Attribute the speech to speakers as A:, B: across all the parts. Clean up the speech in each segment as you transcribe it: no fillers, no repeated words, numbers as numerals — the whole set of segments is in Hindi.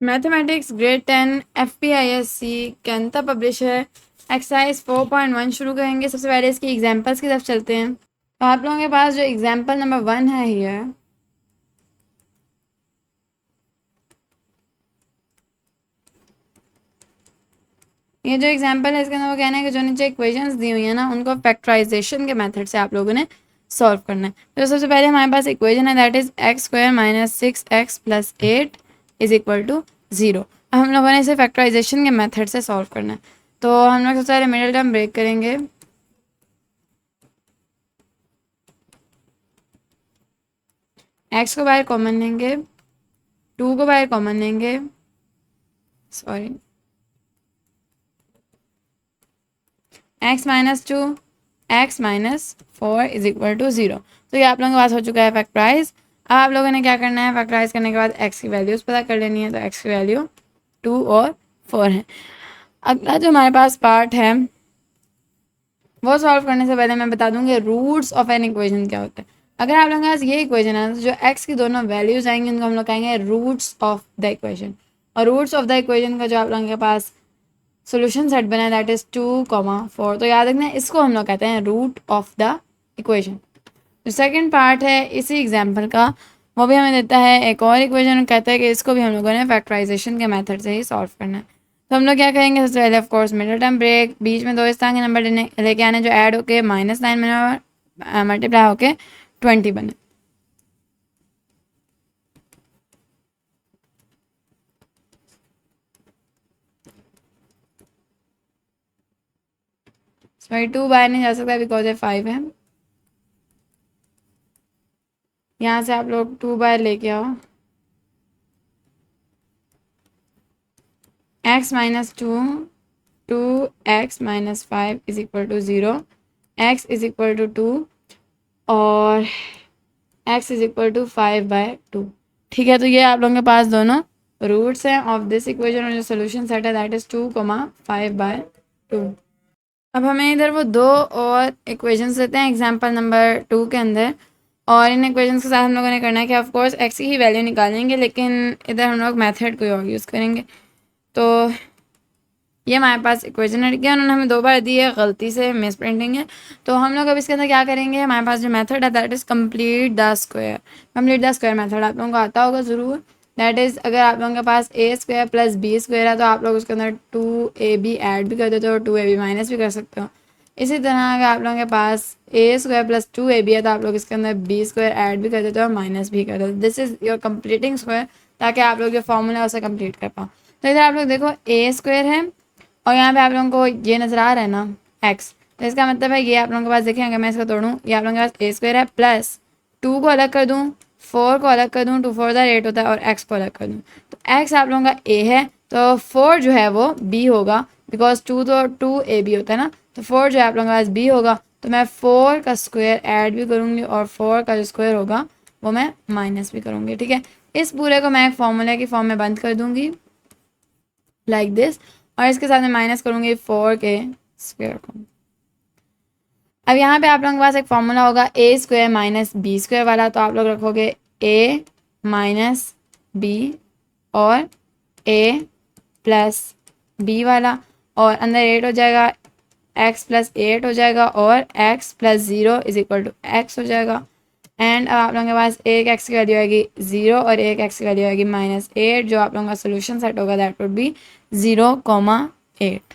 A: मैथमेटिक्स ग्रेड 10 FPISC कैंता पब्लिश है। एक्सरसाइज 4.1 शुरू करेंगे। सबसे पहले इसकी एग्जांपल्स की तरफ चलते हैं। तो आप लोगों के पास जो एग्जांपल नंबर 1 है हियर, ये जो एग्जांपल है इसके अंदर वो कहना है कि जो नीचे इक्वेशंस दी हुई है ना उनको फैक्टराइजेशन के मेथड से आप लोगों ने सॉल्व करना है। तो सबसे पहले हमारे पास इक्वेशन है that is x square minus 6x plus 8 is equal to 0। अब हम लोगों ने इसे फैक्टराइजेशन के मेथड से सॉल्व करना है। तो हम लोग सबसे पहले मिडिल टर्म ब्रेक करेंगे। एक्स को बाहर कॉमन लेंगे, 2 को बाहर कॉमन लेंगे, sorry x minus 2 x minus 4 is equal to 0। तो ये आप लोगों के पास हो चुका है फैक्टराइज। अब आप लोगों ने क्या करना है, फैक्टराइज करने के बाद एक्स की वैल्यूज पता कर लेनी है। तो एक्स की वैल्यू 2 और 4 है। अगला जो हमारे पास पार्ट है वो सॉल्व करने से पहले मैं बता दूंगी रूट्स ऑफ एन इक्वेशन क्या होता है। अगर आप लोगों के पास ये इक्वेशन है तो जो एक्स की दोनों वैल्यूज आएंगी उनको हम लोग कहेंगे रूट्स ऑफ द इक्वेशन। और रूट्स ऑफ द इक्वेशन का जो आप लोगों के पास सोल्यूशन सेट बना है दैट इज 2, 4। तो याद रखना इसको हम लोग कहते हैं रूट ऑफ द इक्वेशन। जो सेकंड पार्ट है इसी एग्जांपल का वो भी हमें देता है एक और इक्वेशन, कहता है कि इसको भी हम लोगों ने फैक्टराइजेशन के मेथड से ही सॉल्व करना है। तो हम लोग क्या करेंगे, सबसे पहले of course middle term break, बीच में 2 इस तरह के नंबर लेके आने जो ऐड होके -9 बने और मल्टीप्लाई होके 20 बने। सॉरी 2 बाहर नहीं जा सकता बिकॉज ये 5 है। यहाँ से आप लोग 2 बाहर लेके आओ। x minus 2x minus 5 is equal to 0, x is equal to 2 और x इज इक्वल टू 5/2। ठीक है, तो ये आप लोगों के पास दोनों रूट्स हैं ऑफ दिस इक्वेशन और जो सोल्यूशन सेट है दैट इज 2, 5/2। अब हमें इधर वो 2 और इक्वेशंस देते हैं एग्जांपल नंबर 2 के अंदर, और इन इक्वेशंस के साथ हम लोगों ने करना है कि ऑफ कोर्स x की ही वैल्यू निकालेंगे, लेकिन इधर हम लोग मेथड कोई और यूज़ करेंगे। तो ये हमारे पास इक्वेशन है, उन्होंने हमें 2 बार दी है, गलती से मिस प्रिंटिंग है। तो हम लोग अब इसके अंदर क्या करेंगे, हमारे पास जो मेथड है that is complete the square. Complete the square method आप लोगों को आता होगा ज़रूर। दैट इज़ अगर आप लोगों के पास ए स्क्वायर प्लस बी स्क्वायर है तो आप लोग उसके अंदर 2ab ऐड भी कर देते हो, 2ab माइनस भी कर सकते हो। इसी तरह अगर आप लोगों के पास ए स्क्वायर प्लस 2ab है तो आप लोग इसके अंदर बी स्क्वायर ऐड भी कर देते हो और माइनस भी कर देते हो। This is your completing square, ताकि आप लोग जो फॉर्मूला है उसे कंप्लीट कर पाओ। तो इधर आप लोग देखो ए स्क्वायर है और यहाँ पे आप लोगों को ये नज़र आ रहा है ना x, तो इसका मतलब है ये आप लोगों के पास देखें, अगर मैं इसको तोड़ूँ ये आप लोगों के पास ए स्क्वायर है प्लस 2 को अलग कर दूँ, 4 को अलग कर दूँ, 2 4 8 होता है और x को अलग कर दूँ तो x आप लोगों का a है, तो 4 जो है वो b होगा बिकॉज 2 तो 2ab होता है ना, तो 4 जो है आप लोगों के पास b होगा। तो मैं 4 का स्क्वायर ऐड भी करूँगी और 4 का जो स्क्वायर होगा वो मैं माइनस भी करूँगी। ठीक है, इस पूरे को मैं एक फॉर्मूले की फॉर्म में बंद कर दूँगी लाइक दिस, और इसके साथ मैं माइनस करूँगी 4 के स्क्वायर को। अब यहाँ पे आप लोगों के पास एक फॉर्मूला होगा ए स्क्वायर माइनस बी स्क्वायर वाला, तो आप लोग रखोगे ए माइनस बी और ए प्लस बी वाला, और अंदर 8 हो जाएगा, x प्लस 8 हो जाएगा और x plus 0 is equal to x हो जाएगा। एंड अब आप लोगों के पास एक x की वैल्यू आएगी 0 और एक x की वैल्यू आएगी -8, जो आप लोगों का सोल्यूशन सेट होगा दैट वुड बी 0,8।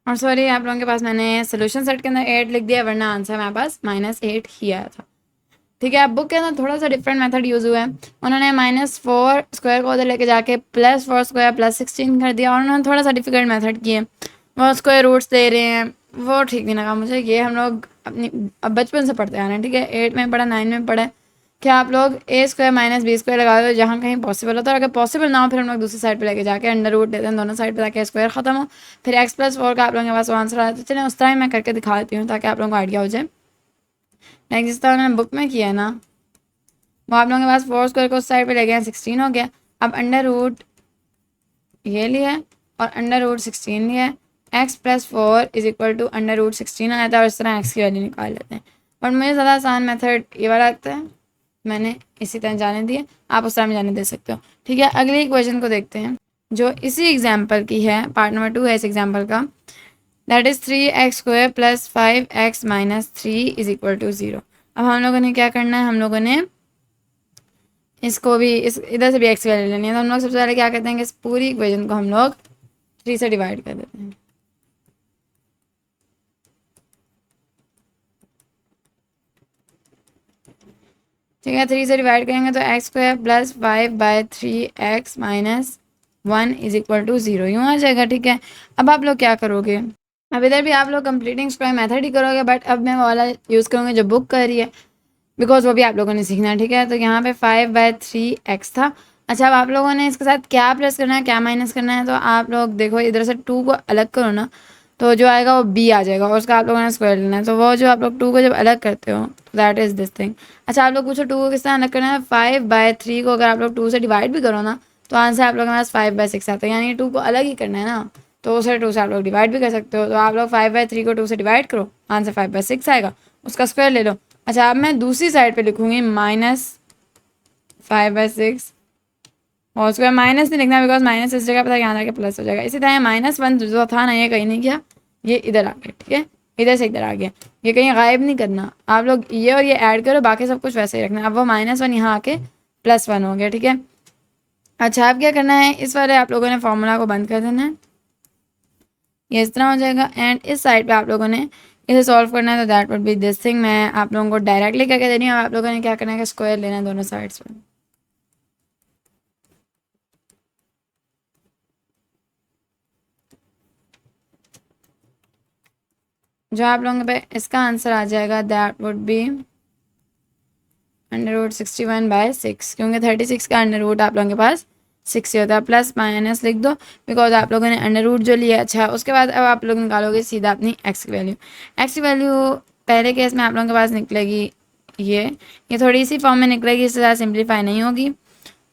A: और सॉरी आप लोगों के पास मैंने सोल्यूशन सेट के अंदर 8 लिख दिया, वरना आंसर हमारे पास -8 ही आया था। ठीक है, अब बुक के अंदर थोड़ा सा डिफरेंट मेथड यूज़ हुआ है। उन्होंने -4 स्क्वायर को उधर लेके जाके +4 स्क्वायर प्लस 16 कर दिया, और उन्होंने थोड़ा सा डिफिकल्ट मेथड किए, वो स्क्वायर रूट्स दे रहे हैं, वो ठीक नहीं लगा मुझे। ये हम लोग अपनी अब बचपन से पढ़ते आ रहे हैं, ठीक है, 8 में पढ़ा, 9 में पढ़ा कि आप लोग ए स्क्वायर माइनस बी स्क्वायर लगा दो जहाँ कहीं पॉसिबल होता है, और अगर पॉसिबल ना हो फिर हम लोग दूसरी साइड पे लेके जाके अंडर रूट लेते हैं दोनों साइड पे ताकि स्क्वायर खत्म हो, फिर x+4 का आप लोगों के पास आंसर आता है। चलें उस तरह मैं करके दिखा देती हूँ ताकि आप लोगों को आइडिया हो जाए। नेक्स्ट जिस तरह उन्होंने बुक में किया है ना, वो आप लोगों के पास 4 स्क्वायर को उस साइड पे ले गए, 16 हो गया। अब अंडर रूट ये लिया और अंडर रूट 16 लिया, x plus 4 is equal to under root 16 आ जाता है, और इस तरह x की वैल्यू निकाल लेते हैं। और मुझे ज़्यादा आसान मेथड ये वाला लगता है, मैंने इसी तरह जाने दिए, आप उस तरह में जाने दे सकते हो। ठीक है, अगले इक्वेशन को देखते हैं जो इसी एग्जाम्पल की है, पार्ट नंबर 2 है इस एग्जाम्पल का। That is 3x² + 5x - 3 = 0। अब हम लोगों ने क्या करना है, हम लोगों ने इसको भी इस इधर से भी x वैल्यू लेनी है। तो हम लोग सबसे पहले क्या करते हैं कि इस पूरी इक्वेशन को हम लोग 3 से डिवाइड कर देते हैं। ठीक है, 3 से डिवाइड करेंगे तो x² + 5/3x - 1 = 0 यूँ आ जाएगा। ठीक है, अब आप लोग क्या करोगे, अब इधर भी आप लोग कंप्लीटिंग स्क्वायर मेथड ही करोगे, बट अब मैं वो वाला यूज़ करूँगी जो बुक कर रही है, बिकॉज वो भी आप लोगों ने सीखना है। ठीक है, तो यहाँ पे 5/3x था। अच्छा, अब आप लोगों ने इसके साथ क्या प्लस करना है, क्या माइनस करना है, तो आप लोग देखो इधर से 2 को अलग करो ना, तो जो आएगा वो b आ जाएगा और उसका आप लोगों ने स्क्वायर लेना है। तो वो जो आप लोग 2 को जब अलग करते हो, दैट इज़ दिस थिंग। अच्छा, आप लोग पूछो 2 को किस तरह अलग करना है। 5/3 को अगर आप लोग 2 से डिवाइड भी करो ना, तो आंसर आप लोगों के पास 5/6 आता है, यानी 2 को अलग ही करना है ना, तो उसे 2 से आप लोग डिवाइड भी कर सकते हो। तो आप लोग 5/3 को 2 से डिवाइड करो, आंसर 5/6 आएगा, उसका स्क्वायर ले लो। अच्छा, अब मैं दूसरी साइड पे लिखूंगी -5/6 और स्क्वायर, माइनस नहीं लिखना बिकॉज माइनस इस जगह पर यहाँ जाके प्लस हो जाएगा। इसी तरह -1 जो था ना, ये कहीं नहीं गया, ये इधर आ गया। ठीक है, इधर से इधर आ गया, ये कहीं गायब नहीं करना। आप लोग ये और ये ऐड करो, बाकी सब कुछ वैसे ही रखना। अब वो -1 यहाँ आके +1 हो गया। ठीक है, अच्छा अब क्या करना है, इस वाले आप लोगों ने फॉर्मूला को बंद कर देना है, ये इस तरह हो जाएगा। एंड इस साइड पे आप लोगों ने इसे सॉल्व करना है, तो that would B this thing. मैं आप लोगों को डायरेक्टली करके दे रही हूँ, आप लोगों ने क्या करना है कि स्क्वायर लेना है दोनों साइड्स पर। जो आप लोगों पे इसका आंसर आ जाएगा, दैट वुड बी √61/6, क्योंकि 36 का अंडर रूट आप लोगों के पास 60 होता है। प्लस माइनस लिख दो बिकॉज आप लोगों ने अंडर रूट जो लिया। अच्छा, उसके बाद अब आप लोग निकालोगे सीधा अपनी एक्स की वैल्यू। एक्स की वैल्यू पहले केस में आप लोगों के पास निकलेगी ये थोड़ी सी फॉर्म में निकलेगी, इससे ज़्यादा सिंप्लीफाई नहीं होगी।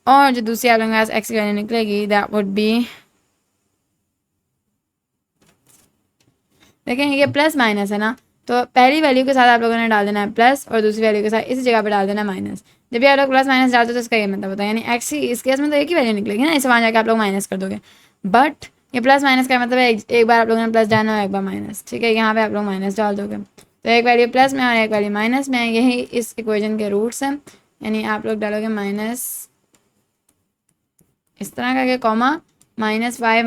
A: और जो दूसरी आप लोगों के पास एक्स की वैल्यू निकलेगी, दैट वुड बी, देखें ये प्लस माइनस है ना, तो पहली वैल्यू के साथ आप लोगों ने डाल देना है प्लस और दूसरी वैल्यू के साथ इसी जगह पे डाल देना है माइनस। जब भी आप लोग प्लस माइनस डालते हो तो इसका ये मतलब होता है, यानी एक्स ही इस केस में तो एक ही वैल्यू निकलेगी ना, इसे वहाँ जाकर आप लोग माइनस कर दोगे। बट ये प्लस माइनस का मतलब है एक बार आप लोगों ने प्लस डालना है, एक बार माइनस। ठीक है, यहाँ पे आप लोग माइनस डाल दोगे, तो एक वैल्यू प्लस में और एक वैल्यू माइनस में। यही इस इक्वेशन के रूट्स हैं, यानी आप लोग डालोगे माइनस इस तरह करके कॉमा -5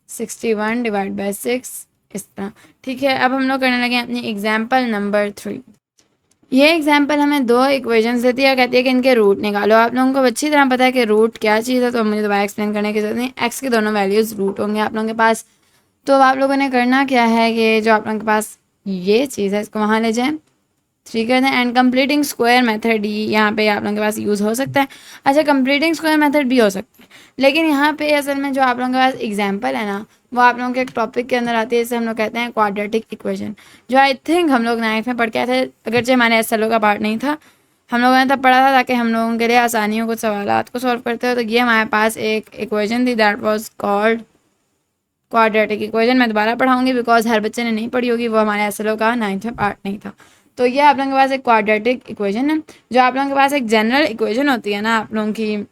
A: -√61/6 इस तरह। ठीक है, अब हम लोग करने लगे अपनी एग्जाम्पल नंबर 3। ये एग्जाम्पल हमें दो इक्वेशंस देती है और कहती है कि इनके रूट निकालो। आप लोगों को अच्छी तरह पता है कि रूट क्या चीज़ है, तो मुझे दोबारा एक्सप्लेन करने की जरूरत नहीं। एक्स के दोनों वैल्यूज़ रूट होंगे आप लोगों के पास। तो आप लोगों ने करना क्या है कि जो आप लोगों के पास ये चीज़ है इसको वहाँ ले जाएं, 3 कर दें। एंड कंप्लीटिंग स्क्वायर मेथड ही यहाँ पे आप लोगों के पास यूज़ हो सकता है। अच्छा, कंप्लीटिंग स्क्वायर मेथड भी हो सकता है, लेकिन यहाँ पे असल में जो आप लोगों के पास एग्जांपल है ना, वो आप लोगों के एक टॉपिक के अंदर आती है, जिसे हम लोग कहते हैं क्वाड्रेटिक इक्वेशन, जो आई थिंक हम लोग 9th में पढ़ के आए थे, अगरचे हमारे SLO का पार्ट नहीं था। हम लोगों ने तब पढ़ा था ताकि हम लोगों के लिए आसानी हो कुछ सवालात को सॉल्व करते हो। तो ये हमारे पास एक इक्वेशन थी, that was called quadratic equation. मैं दोबारा पढ़ाऊंगी बिकॉज हर बच्चे ने नहीं पढ़ी होगी, वो हमारे SLO का 9th में पार्ट नहीं था। तो ये आप लोगों के पास एक क्वाड्रेटिक इक्वेशन है, जो आप लोगों के पास एक जनरल इक्वेशन होती है ना, आप लोगों की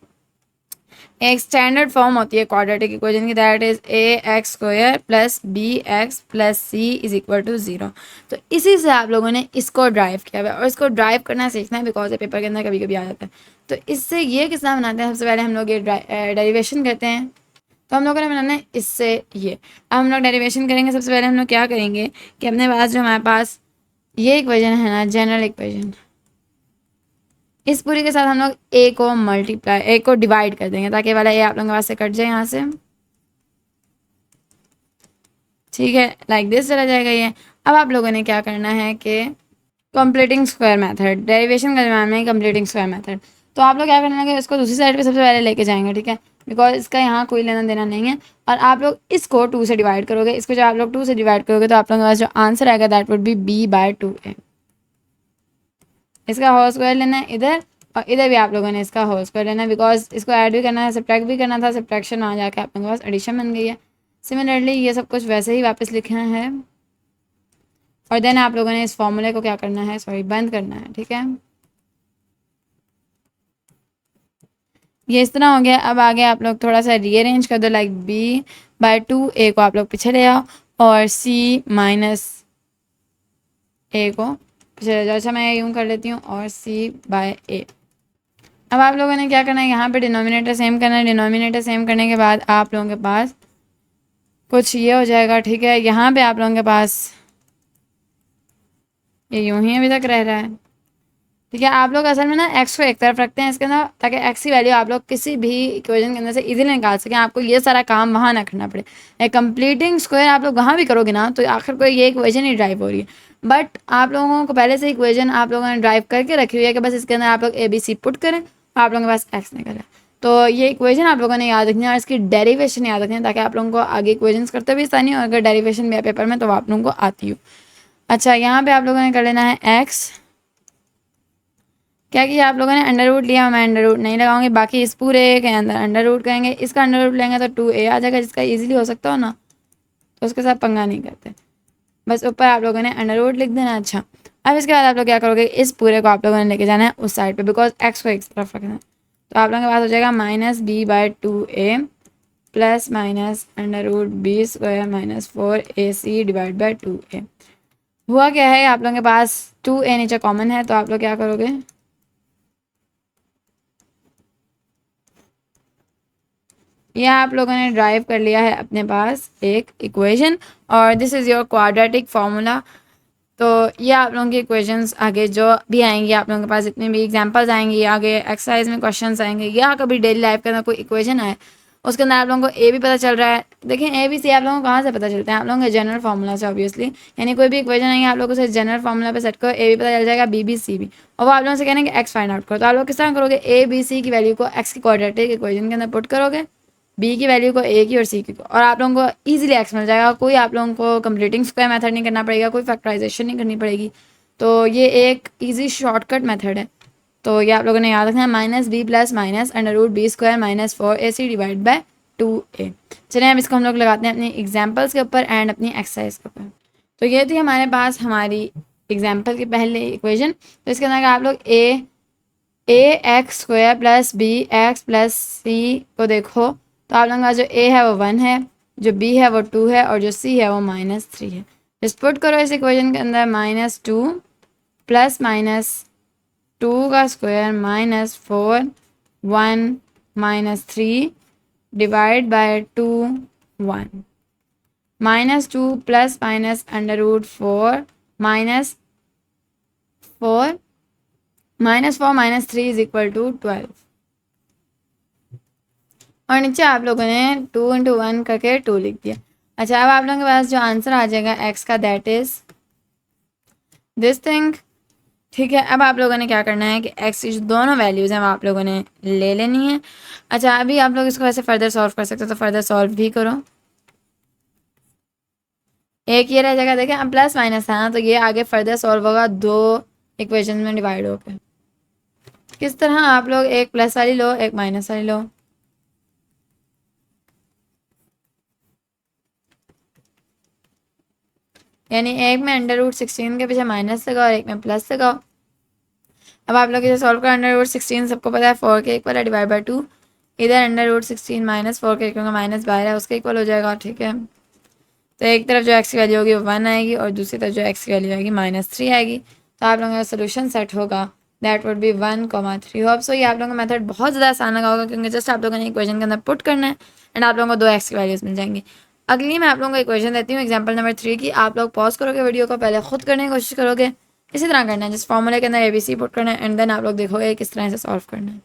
A: एक स्टैंडर्ड फॉर्म होती है क्वाड्रेटिक इक्वेशन की, that is ax² + bx + c = 0। तो इसी से आप लोगों ने इसको ड्राइव किया हुआ है और इसको ड्राइव करना सीखना है बिकॉज ये पेपर के अंदर कभी कभी आ जाता है। तो इससे ये कितना बनाते हैं, सबसे पहले हम लोग ये डेरिवेशन करते हैं। तो हम लोगों ने बनाना है इससे ये। अब हम लोग डेरिवेशन करेंगे, सबसे पहले हम लोग क्या करेंगे कि अपने पास जो हमारे पास ये इक्वेशन है ना, जनरल इक्वेशन, इस पूरी के साथ हम लोग ए को डिवाइड कर देंगे ताकि वाला ए आप लोगों के पास से कट जाए यहाँ से। ठीक है, लाइक दिस चला जाएगा ये। अब आप लोगों ने क्या करना है कि कंप्लीटिंग स्क्वायर मेथड, डेरिवेशन का जमाना में कंप्लीटिंग स्क्वायर मेथड। तो आप लोग क्या करना है कि इसको दूसरी साइड पे सबसे पहले लेके जाएंगे। ठीक है, बिकॉज इसका यहाँ कोई लेना देना नहीं है। और आप लोग इसको 2 से डिवाइड करोगे, इसको जब आप लोग 2 से डिवाइड करोगे तो आप लोगों के पास जो आंसर आएगा दैट वुड बी b/2a। इसका होल स्क्वायर लेना है इधर, और इधर भी आप लोगों ने इसका होल स्क्वायर लेना है बिकॉज इसको ऐड भी करना है, सब्ट्रैक्ट भी करना था। सब्ट्रैक्शन वहाँ जाके आप लोगों के पास एडिशन बन गई है। सिमिलरली ये सब कुछ वैसे ही वापस लिखना है, और देन आप लोगों ने इस फॉर्मूले को क्या करना है, सॉरी बंद करना है। ठीक है, ये इस तरह हो गया। अब आगे आप लोग थोड़ा सा रीअरेंज कर दो, लाइक b/2 a को आप लोग पीछे ले आओ और c माइनस a को पीछे ले जाओ। अच्छा मैं यूँ कर लेती हूँ और c/a। अब आप लोगों ने क्या करना है, यहाँ पे डिनोमिनेटर सेम करना है। डिनोमिनेटर सेम करने के बाद आप लोगों के पास कुछ ये हो जाएगा, ठीक है। यहाँ पे आप लोगों के पास ये यूं ही अभी तक रह रहा है, ठीक है। आप लोग असल में ना एक्स को एक तरफ रखते हैं इसके अंदर, ताकि एक्स की वैल्यू आप लोग किसी भी इक्वेशन के अंदर से इजीली निकाल सकें, आपको ये सारा काम वहाँ ना करना पड़े। एक कंप्लीटिंग स्क्वायर आप लोग वहाँ भी करोगे ना तो आखिर कोई ये इक्वेशन ही ड्राइव हो रही है, बट आप लोगों को पहले से इक्वेशन आप लोगों ने ड्राइव करके रखी हुई है कि बस इसके अंदर आप लोग ABC पुट करें, आप लोगों के पास एक्स निकले। तो ये इक्वेशन आप लोगों ने याद रखनी है और इसकी डेरिवेशन याद रखनी है, ताकि आप लोगों को आगे इक्वेशंस करते भी आसानी हो, अगर डेरिवेशन भी है पेपर में तो आप लोगों को आती हो। अच्छा यहाँ पे आप लोगों ने कर लेना है एक्स, क्या किया आप लोगों ने, अंडर रूट लिया। मैं अंडर रूट नहीं लगाऊंगी, बाकी इस पूरे के अंदर अंडर रूट करेंगे। इसका अंडर रूट लेंगे तो 2a आ जाएगा, जिसका इजीली हो सकता हो ना, तो उसके साथ पंगा नहीं करते। बस ऊपर आप लोगों ने अंडर रूट लिख देना। अच्छा अब इसके बाद आप लोग क्या करोगे, इस पूरे को आप लोगों ने लेके जाना है उस साइड पे, बिकॉज एक्स को एक तरफ रखना है। तो आप लोगों के पास हो जाएगा -b/2a plus minus under root b² minus 4ac/2a। हुआ क्या है, आप लोगों के पास 2a नीचे कॉमन है, तो आप लोग क्या करोगे, ये आप लोगों ने ड्राइव कर लिया है अपने पास एक इक्वेशन, और this is your quadratic formula. तो ये आप लोगों की इक्वेशंस आगे जो भी आएंगी, आप लोगों के पास जितने भी एग्जांपल्स आएंगी, आगे एक्सरसाइज में क्वेश्चंस आएंगे, या कभी डेली लाइफ के अंदर कोई इक्वेशन आए उसके अंदर आप लोगों को ए भी पता चल रहा है। देखिए ए बी सी आप लोगों को कहाँ से पता चलते हैं, आप लोगों के जनरल फार्मूला से ऑब्वियसली। यानी कोई भी इक्वेशन आएंगे आप लोग उसे जनरल फार्मूला पे सेट करो, ए भी पता चल जाएगा, बी भी सी भी। और वो आप लोगों से कहना है कि एक्स फाइंड आउट करो, तो आप लोग किस तरह करोगे, ए बी सी की वैल्यू को एक्स की क्वाड्रेटिक इक्वेशन के अंदर पुट करोगे, बी की वैल्यू को ए की और सी की को, और आप लोगों को ईजिली एक्स मिल जाएगा। कोई आप लोगों को कंप्लीटिंग स्क्वायर मेथड नहीं करना पड़ेगा, कोई फैक्टराइजेशन नहीं करनी पड़ेगी। तो ये एक ईजी शॉर्टकट मेथड है। तो ये आप लोगों ने याद रखना है, -b plus minus under root b² minus 4ac/2a। चलिए अब इसको हम लोग लगाते हैं अपनी एग्जाम्पल्स के ऊपर एंड अपनी एक्सरसाइज के ऊपर। तो ये थी हमारे पास हमारी एग्जाम्पल की पहले इक्वेशन। तो इसके अंदर आप लोग ax² plus bx plus c को देखो, तो आप लोगों का जो a है वो 1 है, जो b है वो 2 है, और जो c है वो -3 है। इस पुट करो इस इक्वेशन के अंदर, -2 प्लस माइनस 2 का square minus 4 1 -3 divide by 2 1 -2 plus minus under root 4 -4 -3 is equal to 12। और नीचे आप लोगों ने 2 × 1 करके 2 लिख दिया। अच्छा अब आप लोगों के पास जो आंसर आ जाएगा एक्स का, दैट इज दिस थिंग, ठीक है। अब आप लोगों ने क्या करना है कि एक्स की जो दोनों वैल्यूज़ हैं वो आप लोगों ने ले लेनी है। अच्छा अभी आप लोग इसको ऐसे फर्दर सॉल्व कर सकते हो, तो फर्दर सॉल्व भी करो। एक ये रह जाएगा, देखिए अब प्लस माइनस था ना, तो ये आगे फर्दर सॉल्व होगा दो इक्वेशन में डिवाइड होकर। किस तरह, आप लोग एक प्लस वाली लो एक माइनस वाली लो। यानी एक में अंडर रूट 16 के पीछे माइनस लगाओ और एक में प्लस लगाओ। अब आप लोग इसे सॉल्व करो, अंडर रूट 16 सबको पता है 4 के इक्वल है, डिवाइड बाई 2। इधर अंडर रूट 16 माइनस 4 के क्योंकि माइनस बाहर है उसके इक्वल हो जाएगा, ठीक है। तो एक तरफ जो एक्स की वैल्यू होगी वो 1 आएगी और दूसरी तरफ जो एक्स की वैल्यू आएगी -3 आएगी। तो आप लोगों का सोल्यूशन सेट होगा, that would B 1, 3। Hope so ये आप लोगों का मेथड बहुत ज़्यादा आसान लगा होगा, क्योंकि जस्ट आप लोगों ने इक्वेशन के अंदर पुट करना है एंड आप लोगों को दो एक्स की वैल्यूज़ मिल जाएंगी। अगली मैं आप लोगों को इक्वेशन देती हूँ, एग्जाम्पल नंबर 3 की। आप लोग पॉज करोगे वीडियो को, पहले खुद करने की कोशिश करोगे, इसी तरह करना है, जिस फॉर्मूले के अंदर ABC पुट करना है एंड देन आप लोग देखोगे किस तरह से सॉल्व करना है।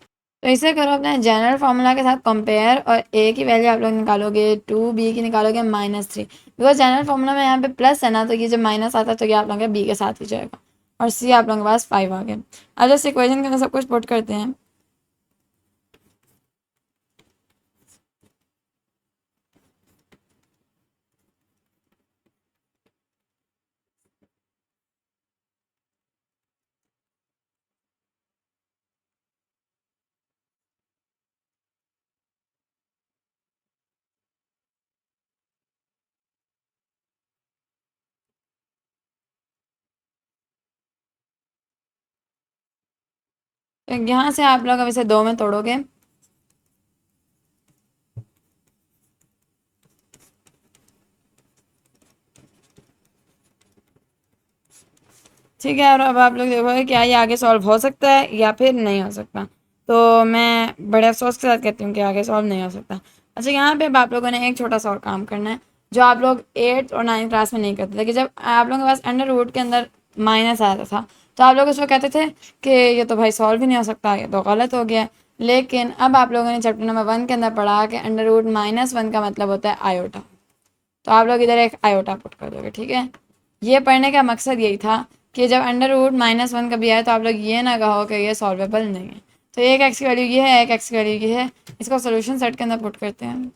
A: तो इसे करो अपने जनरल फार्मूला के साथ कंपेयर, और ए की वैल्यू आप लोग निकालोगे 2, बी की निकालोगे -3। बिकॉज जनरल फार्मूला में यहाँ पे प्लस है ना, तो ये जब माइनस आता है तो ये आप लोगों के बी के साथ ही जाएगा, और सी आप लोगों के पास 5 आ गया। अब जैसे इक्वेशन के अंदर सब कुछ पुट करते हैं। तो यहाँ से आप लोग अब इसे 2 में तोड़ोगे, ठीक है। और अब आप लोग देखोगे क्या ये आगे सॉल्व हो सकता है या फिर नहीं हो सकता। तो मैं बड़े अफसोस के साथ कहती हूँ कि आगे सॉल्व नहीं हो सकता। अच्छा, यहाँ पे अब आप लोगों ने एक छोटा सा और काम करना है जो आप लोग 8th और 9th क्लास में नहीं करते थे, कि जब आप लोगों के पास अंडर रूट के अंदर माइनस आता था तो आप लोग उसको कहते थे कि ये तो भाई सॉल्व ही नहीं हो सकता, ये तो गलत हो गया। लेकिन अब आप लोगों ने चैप्टर नंबर 1 के अंदर पढ़ा कि अंडर रूट -1 का मतलब होता है आयोटा। तो आप लोग इधर एक आयोटा पुट कर दोगे, ठीक है। ये पढ़ने का मकसद यही था कि जब अंडर रूट -1 कभी आए तो आप लोग ये ना कहो कि ये सॉल्वेबल नहीं है। तो एक एक्स की वैल्यू ये है, एक एक्स की वैल्यू ये है, इसको सोल्यूशन सेट के अंदर पुट करते हैं।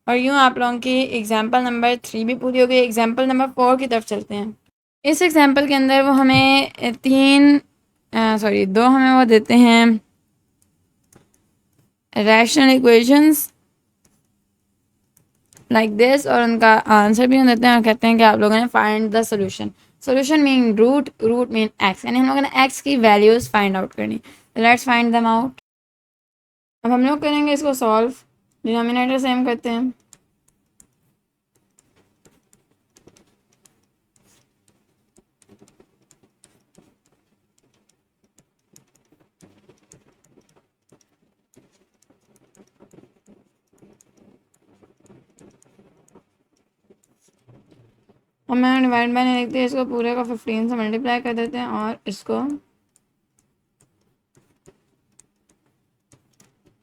A: और यूँ आप लोगों की एग्जाम्पल नंबर 3 भी पूरी हो गई। एग्जाम्पल नंबर 4 की तरफ चलते हैं। इस एग्जाम्पल के अंदर वो हमें दो हमें वो देते हैं रैशनल इक्वेशंस लाइक दिस, और उनका आंसर भी हम देते हैं और कहते हैं कि आप लोगों ने find the solution. Solution mean root, root mean x, यानी हम लोगों ने एक्स की वैल्यूज फाइंड आउट करनी। Let's find them out. अब हम लोग करेंगे इसको सॉल्व। डिनोमिनेटर सेम करते हैं। और मैं डिवाइड बाय नहीं लिखते, इसको पूरे को 15 से मल्टीप्लाई कर देते हैं और इसको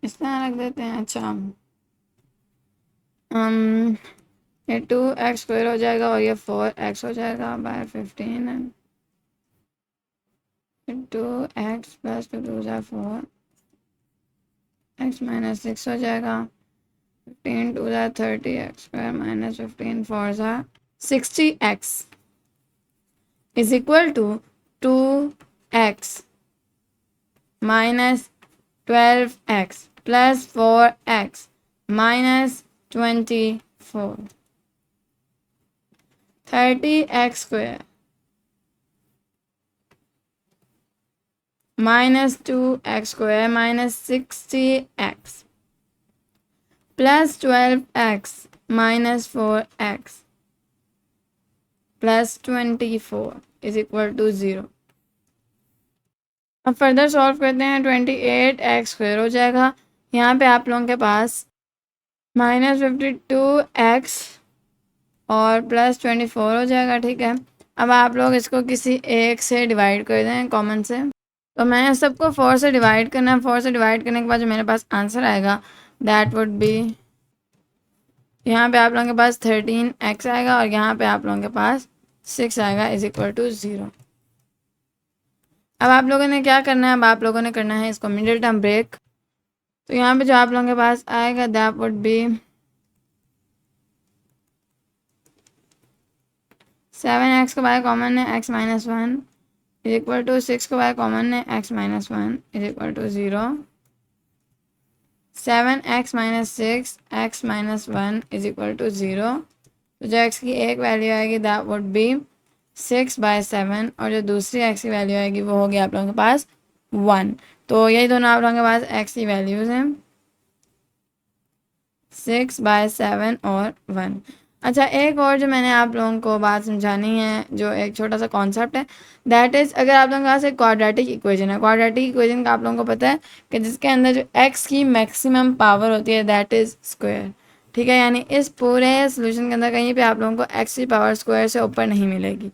A: इस तरह रख देते हैं। अच्छा, ये 2x² हो जाएगा और ये 4x हो जाएगा bye 15। 2x plus 2 4, x minus 6 हो जाएगा। 15 2 30, x² minus 15 4 60x is equal to 2x minus 12x plus 4x minus 24। 30x² minus 2x² minus 60x plus 12x minus 4x plus 24 is equal to 0। अब फर्दर सॉल्व करते हैं। 28x² हो जाएगा। यहाँ पे आप लोगों के पास -52x और प्लस 24 हो जाएगा, ठीक है। अब आप लोग इसको किसी एक से डिवाइड कर दें, कॉमन से। तो मैंने सबको 4 से डिवाइड करना है। 4 से डिवाइड करने के बाद जो मेरे पास आंसर आएगा दैट वुड बी, यहाँ पे आप लोगों के पास 13x आएगा और यहाँ पे आप लोगों के पास 6 आएगा इज इक्वल टू 0। अब आप लोगों ने क्या करना है, अब आप लोगों ने करना है इसको मिडिल टर्म ब्रेक। तो यहाँ पे जो आप लोगों के पास आएगा दैट वुड बी 7x को बाय कॉमन है x minus 1 is equal to 6 को बाय कॉमन है x minus 1 is equal to 0। 7x minus 6 x minus 1 is equal to 0। तो जो x की एक वैल्यू आएगी दैट वुड बी 6/7 और जो दूसरी x की वैल्यू आएगी वो होगी आप लोगों के पास 1। तो यही दोनों आप लोगों के पास x की वैल्यूज़ हैं, 6/7 और 1। अच्छा, एक और जो मैंने आप लोगों को बात समझानी है, जो एक छोटा सा कॉन्सेप्ट है, दैट इज़ अगर आप लोगों के पास एक क्वाड्रेटिक इक्वेशन है। क्वाड्रेटिक इक्वेशन का आप लोगों को पता है कि जिसके अंदर जो x की मैक्सिमम पावर होती है दैट इज़ स्क्वायर, ठीक है। यानी इस पूरे सोल्यूशन के अंदर कहीं पे आप लोगों को x की पावर स्क्वायर से ऊपर नहीं मिलेगी।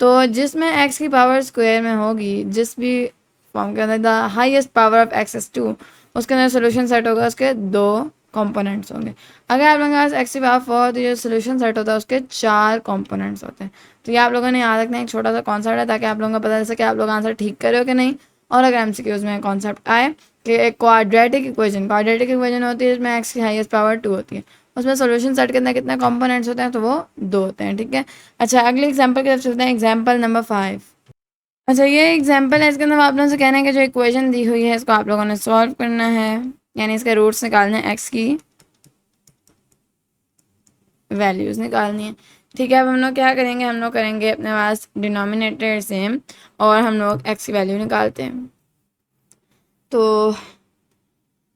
A: तो जिसमें x की पावर स्क्वायर में होगी, जिस भी फॉर्म के अंदर the highest power of x is 2, उसके अंदर सोल्यूशन सेट होगा, उसके दो कंपोनेंट्स होंगे। अगर आप लोगों के पास x की पावर 4 तो जो सोल्यूशन सेट होता है उसके 4 कंपोनेंट्स होते हैं। तो ये आप लोगों ने याद रखना, एक छोटा सा कॉन्सेप्ट है ताकि आप लोगों को पता चल सके आप लोग आंसर ठीक कर रहे हो कि नहीं। और अगर एमसीक्यूज में कॉन्सेप्ट आए कि एक क्वाड्रेटिक इक्वेशन होती है जिसमें x की हाईएस्ट पावर 2 होती है, उसमें सोल्यूशन सेट के अंदर कितने कंपोनेंट्स होते हैं, तो वो 2 होते हैं, ठीक है। अच्छा, अगले एग्जाम्पल की तरफ चलते हैं। Example number 5। अच्छा, ये एग्जाम्पल है, इसके अंदर आप लोगों से कहना है कि जो इक्वेशन दी हुई है इसको आप लोगों ने सॉल्व करना है, यानी इसके रूट्स निकालने हैं, एक्स की वैल्यूज़ निकालनी है, ठीक है। अब हम लोग क्या करेंगे, हम लोग करेंगे अपने पास डिनोमिनेटर सेम और हम लोग एक्स की वैल्यू निकालते हैं। तो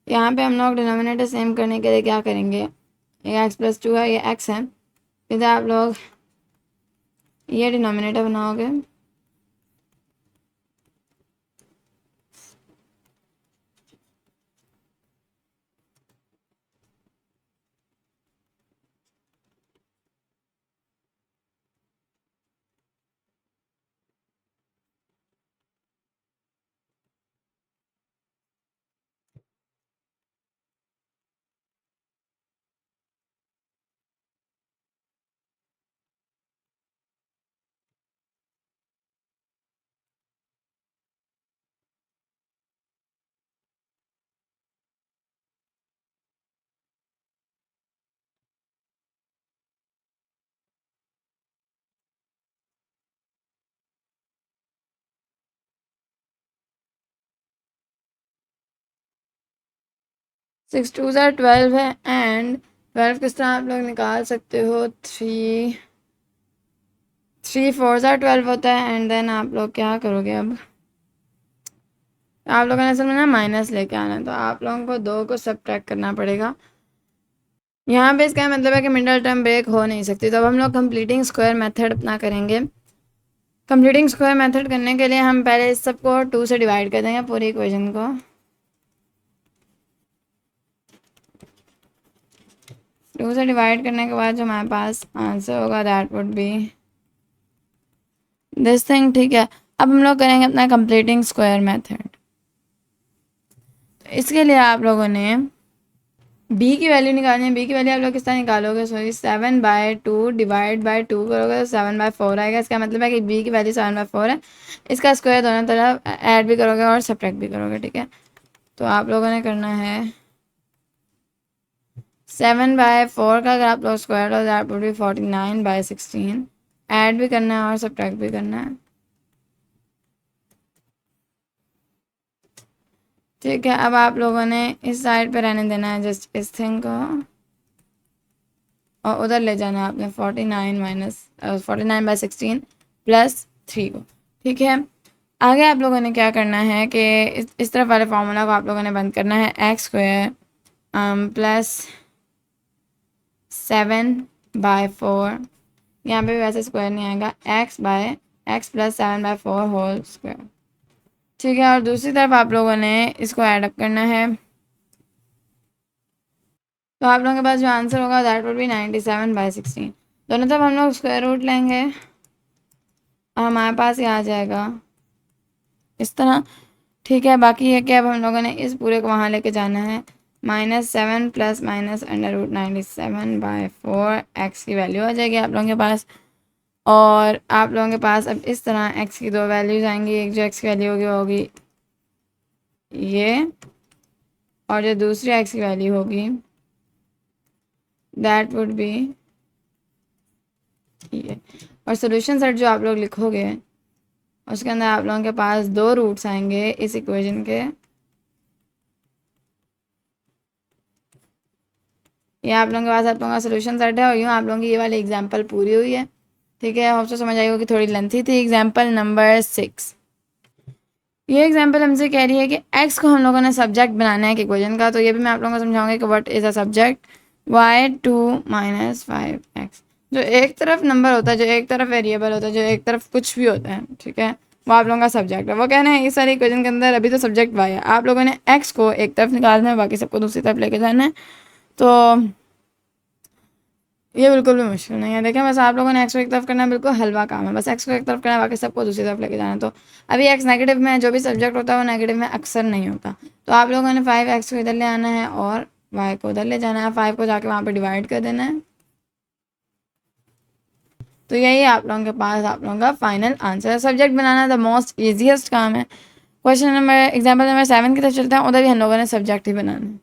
A: यहाँ पे हम लोग डिनोमिनेटर सेम करने के लिए क्या करेंगे, ये x+2 है, ये x है, इधर आप लोग ये डिनोमिनेटर बनाओगे, 6 2 12 है, एंड 12 किस तरह आप लोग निकाल सकते हो, 3 4 12 होता है, एंड देन आप लोग क्या करोगे, अब आप लोगों ने असल में ना माइनस लेके आना है, तो आप लोगों को 2 को सब्ट्रैक्ट करना पड़ेगा। यहाँ पे इसका मतलब है कि मिडल टर्म ब्रेक हो नहीं सकती, तो अब हम लोग कंप्लीटिंग स्क्वायर मेथड अपना करेंगे। कंप्लीटिंग स्क्वायर मेथड करने के लिए हम पहले इस सबको 2 से डिवाइड कर देंगे, पूरी इक्वेशन को। 2 से डिवाइड करने के बाद जो हमारे पास आंसर होगा that would B this thing, ठीक है। अब हम लोग करेंगे अपना कंप्लीटिंग स्क्वायर मेथड। इसके लिए आप लोगों ने b की वैल्यू निकालनी है। b की वैल्यू आप लोग किस तरह निकालोगे, सॉरी 7/2 डिवाइड बाई 2 करोगे तो 7/4 आएगा। इसका मतलब है कि b की वैल्यू 7/4 है। इसका स्क्वायर दोनों तरफ ऐड भी करोगे और सब्ट्रैक्ट भी करोगे, ठीक है। तो आप लोगों ने करना है 7/4 का अगर आप लोग square low that would B 49/16। Add भी करना है और सब्ट्रैक्ट भी करना है, ठीक है। अब आप लोगों ने इस साइड पे रहने देना है जस्ट इस थिंग को, और उधर ले जाना है आपने 49/16 प्लस 3 को, ठीक है। आगे आप लोगों ने क्या करना है कि इस तरफ वाले फार्मूला को आप लोगों ने बंद करना है, x² प्लस 7/4, यहाँ पे भी वैसे स्क्वायर नहीं आएगा, x प्लस 7/4 होल स्क्वायर, ठीक है। और दूसरी तरफ आप लोगों ने इसको ऐड अप करना है, तो आप लोगों के पास जो आंसर होगा दैट वुड बी 97/16। दोनों तरफ हम लोग स्क्वायर रूट लेंगे और हमारे पास ये आ जाएगा इस तरह, ठीक है। बाकी है कि अब हम लोगों ने इस पूरे को वहाँ लेके जाना है, -7 प्लस माइनस √97/4 एक्स की वैल्यू आ जाएगी आप लोगों के पास। और आप लोगों के पास अब इस तरह एक्स की 2 वैल्यूज़ आएंगी, एक जो एक्स की वैल्यू होगी होगी ये, और जो दूसरी एक्स की वैल्यू होगी दैट वुड बी ये। और सोल्यूशन सेट जो आप लोग लिखोगे उसके अंदर आप लोगों के पास 2 रूट्स आएंगे इस इक्वेशन के, ये आप लोगों के पास आप लोगों का सोल्यूशन सेट है। और यूँ आप लोगों की ये वाली एग्जांपल पूरी हुई है, ठीक है। होप सो समझ आई होगी, थोड़ी लेंथी थी। एग्जांपल नंबर 6, ये एग्जांपल हमसे कह रही है कि x को हम लोगों ने सब्जेक्ट बनाना है एक इक्वेशन का, तो ये भी मैं आप लोगों को समझाऊंगी कि what is a subject. y2 - 5x, जो एक तरफ नंबर होता है, जो एक तरफ वेरिएबल होता है, जो एक तरफ कुछ भी होता है, ठीक है, वो आप लोगों का सब्जेक्ट है। वो कहना है इस सारी इक्वेशन के अंदर अभी तो सब्जेक्ट y है, आप लोगों ने x को एक तरफ निकालना है, बाकी सबको दूसरी तरफ लेके जाना है। तो ये बिल्कुल भी मुश्किल नहीं है, देखें बस आप लोगों ने एक्स को एक तरफ करना है, बिल्कुल हलवा काम है, बस एक्स को एक तरफ करना है, बाकी सबको दूसरी तरफ लेके जाना है। तो अभी एक्स नेगेटिव में है, जो भी सब्जेक्ट होता है वो नेगेटिव में अक्सर नहीं होता, तो आप लोगों ने 5x को इधर ले आना है और y को उधर ले जाना है, 5 को जाके वहाँ पर डिवाइड कर देना है। तो यही आप लोगों के पास आप लोगों का फाइनल आंसर है। Subject banana the most easiest काम है। क्वेश्चन नंबर एग्जाम्पल नंबर 7 की तरफ चलते हैं, उधर भी हम लोगों ने सब्जेक्ट ही बनाना है।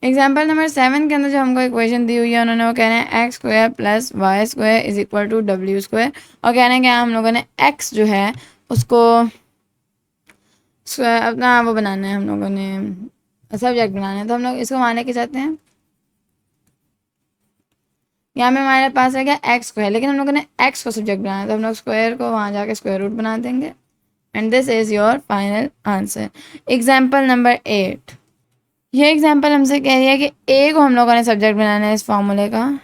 A: एग्जाम्पल नंबर 7 के अंदर जो हमको इक्वेशन दी हुई है, उन्होंने वो कह रहे हैं x² + y² = w², और कह रहे हैं कि हम लोगों ने x जो है उसको अपना वो बनाना है, हम लोगों ने सब्जेक्ट बनाना है, तो हम लोग इसको वहाँ लेके जाते हैं। यहाँ में हमारे पास है क्या x², लेकिन हम लोगों ने x को सब्जेक्ट बनाना है, तो हम लोग स्क्वायर को वहाँ जाके स्क्वायर रूट बना देंगे, and this is your final answer. Example number 8, ये एग्जांपल हमसे कह रही है कि ए को हम लोगों ने सब्जेक्ट बनाना है इस फॉर्मूले का।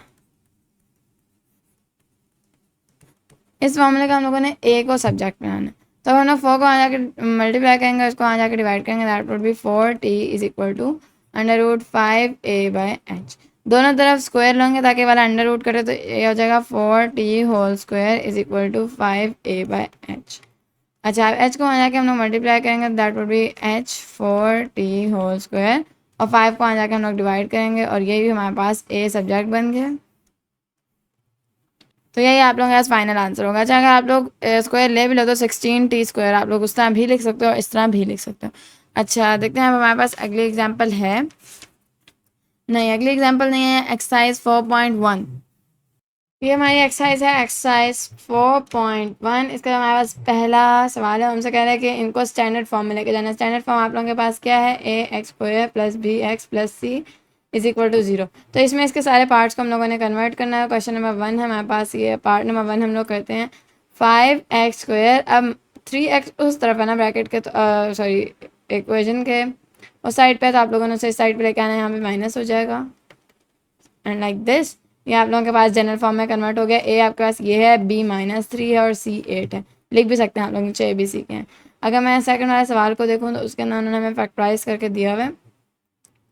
A: इस फॉर्मूले का हम लोगों ने ए को सब्जेक्ट बनाना है, तो हम लोग 4 को वहाँ जाकर मल्टीप्लाई करेंगे, उसको वहाँ जाकर डिवाइड करेंगे, that would be 4t is equal to under root 5a/h। दोनों तरफ स्क्वायर लेंगे ताकि वाला अंडर रूट करे, तो ये हो जाएगा 4t whole square is equal to 5a/h। अच्छा, अब h को वहाँ जाके हम लोग मल्टीप्लाई करेंगे, that would be h 4t whole square, और 5 को वहाँ जाके हम लोग डिवाइड करेंगे, और ये भी हमारे पास a सब्जेक्ट बन गया। तो यही आप लोगों के पास फाइनल आंसर होगा। चाहे अगर आप लोग स्क्वायर ले भी लो तो 16t स्क्वायर आप लोग उस तरह भी लिख सकते हो, इस तरह भी लिख सकते हो। अच्छा, देखते हैं अब हमारे पास अगली एग्जाम्पल है। नहीं, अगली एग्जाम्पल नहीं है, एक्सरसाइज 4.1। ये हमारी एक्सरसाइज है, एक्सरसाइज 4.1। इसका हमारे पास पहला सवाल है, हमसे कह रहा है कि इनको स्टैंडर्ड फॉर्म में लेके जाना। स्टैंडर्ड फॉर्म आप लोगों के पास क्या है, a x square plus b x plus c is equal to 0। तो इसमें इसके सारे पार्ट्स को हम लोगों ने कन्वर्ट करना है। क्वेश्चन नंबर 1 है हमारे पास, ये पार्ट नंबर 1 हम लोग करते हैं 5x स्क्वायर। अब 3x उस तरफ है ना ब्रैकेट के, तो सॉरी इक्वेशन के उस साइड पे, तो आप लोगों ने उसे इस साइड पे लेके आना है, यहाँ पे माइनस हो जाएगा एंड लाइक दिस। ये आप लोगों के पास जनरल फॉर्म में कन्वर्ट हो गया। ए आपके पास ये है, बी -3 है और सी 8 है। लिख भी सकते हैं आप लोग, नीचे ए बी सी के हैं। अगर मैं सेकंड वाले सवाल को देखूँ तो उसके अंदर उन्होंने हमें फैक्टराइज करके दिया हुआ है।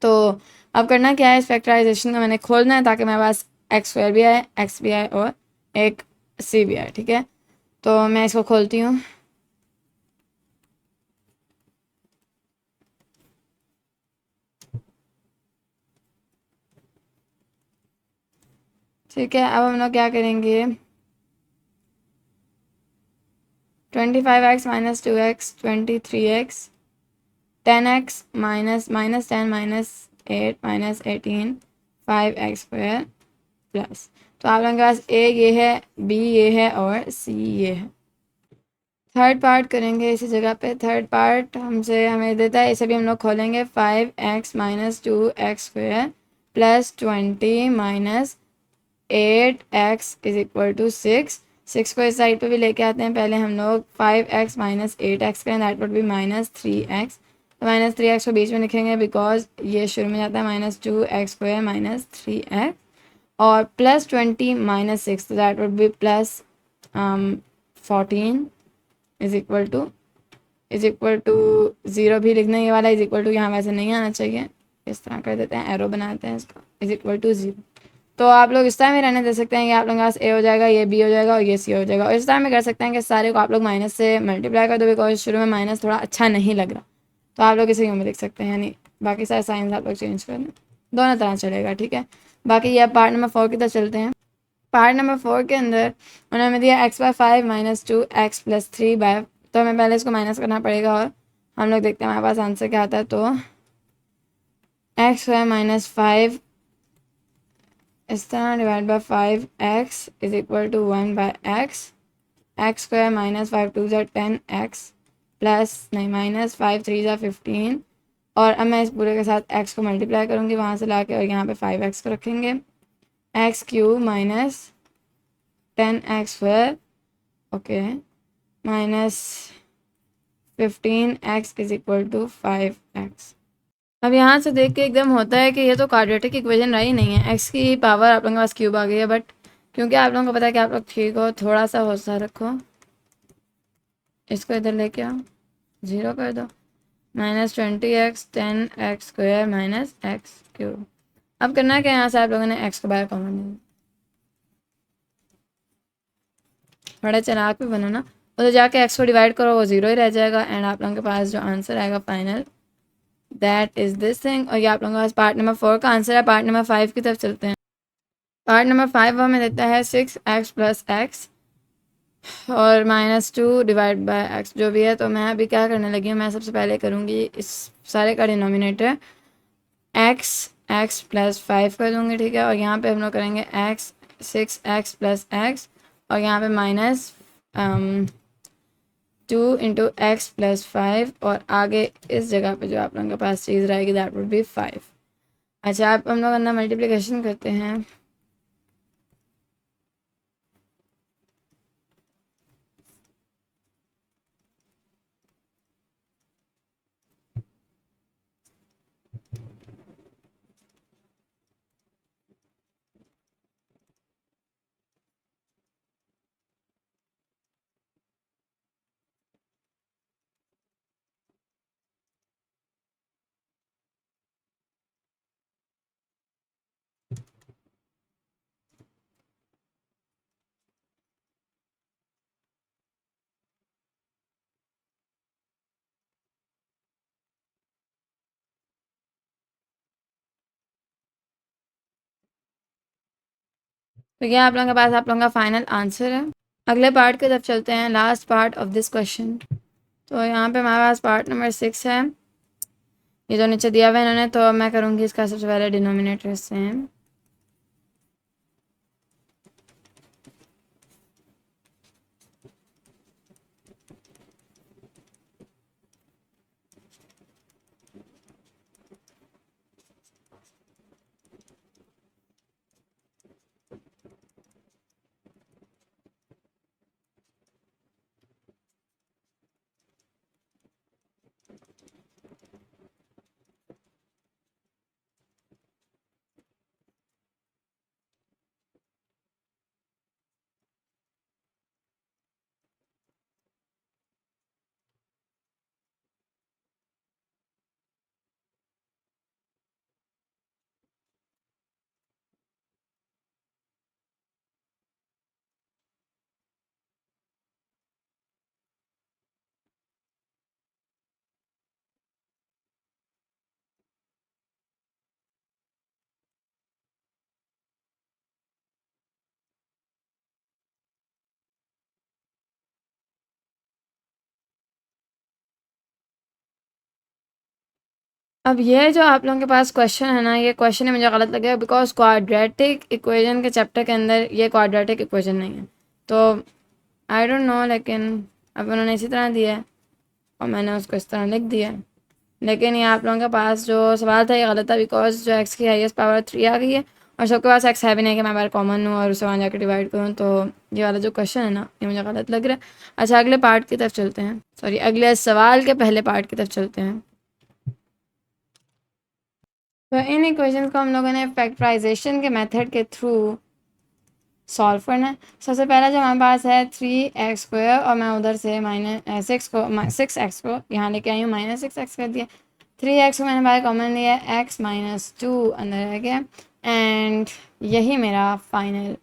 A: तो अब करना क्या है, इस फैक्टराइजेशन का मैंने खोलना है ताकि मेरे पास एक्स स्क्वायर भी आए, एक्स भी आए और एक सी भी आए। ठीक है, तो मैं इसको खोलती हूँ। ठीक है, अब हम लोग क्या करेंगे, 25x - 2x 23x 10x minus 10 -8 -18 5x square plus. तो आप लोगों के पास ए ये है, बी ये है और सी ये है। थर्ड पार्ट करेंगे इसी जगह पे। थर्ड पार्ट हमसे हमें देता है, इसे भी हम लोग खोलेंगे 5x - 2x square plus 20 -8x is equal to 6। 6 को इस साइड पे भी लेके आते हैं। पहले हम लोग 5x - 8x करें, दैट वुड बी -3x। तो -3x को बीच में लिखेंगे बिकॉज ये शुरू में जाता है -2x स्क्वायर -3x, और प्लस 20 -6, तो that would be plus 14 is equal to 0 भी लिखना, ये वाला इज इक्वल टू यहाँ वैसे नहीं आना चाहिए, इस तरह कर देते हैं, एरो बनाते हैं इसका, इज इक्वल टू 0। तो आप लोग इस तरह में रहने दे सकते हैं कि आप लोगों के पास ए हो जाएगा, ये बी हो जाएगा और ये सी हो जाएगा। और इस तरह में कर सकते हैं कि सारे को आप लोग माइनस से मल्टीप्लाई कर दो, बिकॉज शुरू में माइनस थोड़ा अच्छा नहीं लग रहा, तो आप लोग इसे यूँ में लिख सकते हैं, यानी बाकी सारे साइंस आप लोग चेंज कर दें, दोनों तरह चलेगा। ठीक है, बाकी ये पार्ट नंबर 4 की तरफ चलते हैं। पार्ट नंबर 4 के अंदर उन्होंने दिया x/5 - 2x + 3/, तो हमें पहले इसको माइनस करना पड़ेगा और हम लोग देखते हैं हमारे पास आंसर क्या आता है। तो x² - 5 इस तरह divide by 5x is equal to 1/x, x² - 5 2 ज़ा 10x प्लस नहीं -5 3 ज़ा 15। और अब मैं इस पूरे के साथ x को मल्टीप्लाई करूँगी वहाँ से लाके, और यहाँ पे 5x को रखेंगे, x³ - 10x² okay -15x is equal to 5x। अब यहाँ से देख के एकदम होता है कि ये तो क्वाड्रेटिक इक्वेशन रही नहीं है, x की पावर आप लोगों के पास क्यूब आ गई है। बट क्योंकि आप लोगों को पता है कि आप लोग ठीक हो, थोड़ा सा हौसला रखो, इसको इधर लेके आओ, 0 कर दो, -20x 10x² - x³। अब करना है कि यहाँ से आप लोगों ने x को बाहर कॉमन लेना, थोड़ा चालाक भी बनो ना, उधर जाके x को डिवाइड करो, वो 0 ही रह जाएगा। एंड आप लोगों के पास जो आंसर आएगा final, that is this thing. और ये आप लोगों के पास पार्ट नंबर 4 का आंसर है। पार्ट नंबर 5 की तरफ चलते हैं। पार्ट नंबर 5 हमें देता है 6x + x और -2 डिवाइड बाय x जो भी है। तो मैं अभी क्या करने लगी हूँ, मैं सबसे पहले करूँगी इस सारे का डिनोमिनेटर x + 5 कर दूँगी। ठीक है, और यहाँ पे हम लोग करेंगे 6x + x, और यहाँ पे -2 × x + 5, और आगे इस जगह पे जो आप लोगों के पास चीज़ रहेगी दैट वुड बी 5। अच्छा, आप हम लोग अंदर मल्टीप्लिकेशन करते हैं। तो ये आप लोगों के पास आप लोगों का फाइनल आंसर है। अगले पार्ट की तरफ चलते हैं, last part of this question. तो यहाँ पे हमारे पास पार्ट नंबर 6 है, ये जो नीचे दिया हुआ है इन्होंने, तो मैं करूँगी इसका सबसे पहले डिनोमिनेटर सेम। अब ये जो आप लोगों के पास क्वेश्चन है ना, ये क्वेश्चन ही मुझे गलत लगे बिकॉज क्वाड्रेटिक इक्वेशन के चैप्टर के अंदर ये क्वाड्रेटिक इक्वेशन नहीं है। तो आई डोंट नो, लेकिन अब उन्होंने इसी तरह दिया है और मैंने उसको इस तरह लिख दिया है। लेकिन ये आप लोगों के पास जो सवाल था ये गलत था बिकॉज जो एक्स की हाईएस्ट पावर 3 आ गई है और सबके पास एक्स है भी नहीं कि मैं बार कॉमन हूँ और उसे वहाँ जाकर डिवाइड करूँ। तो ये वाला जो क्वेश्चन है ना, ये मुझे गलत लग रहा है। अच्छा, अगले पार्ट की तरफ चलते हैं, सॉरी अगले सवाल के पहले पार्ट की तरफ चलते हैं। तो इन इक्वेशंस को हम लोगों ने फैक्टराइजेशन के मेथड के थ्रू सॉल्व करना है। सबसे पहला जो हमारे पास है 3x² और मैं उधर से -6 x को यहाँ लेके आई हूँ, -6x कर दिया। 3x को मैंने बाहर कॉमन लिया है, x - 2 अंदर रह गया एंड यही मेरा फाइनल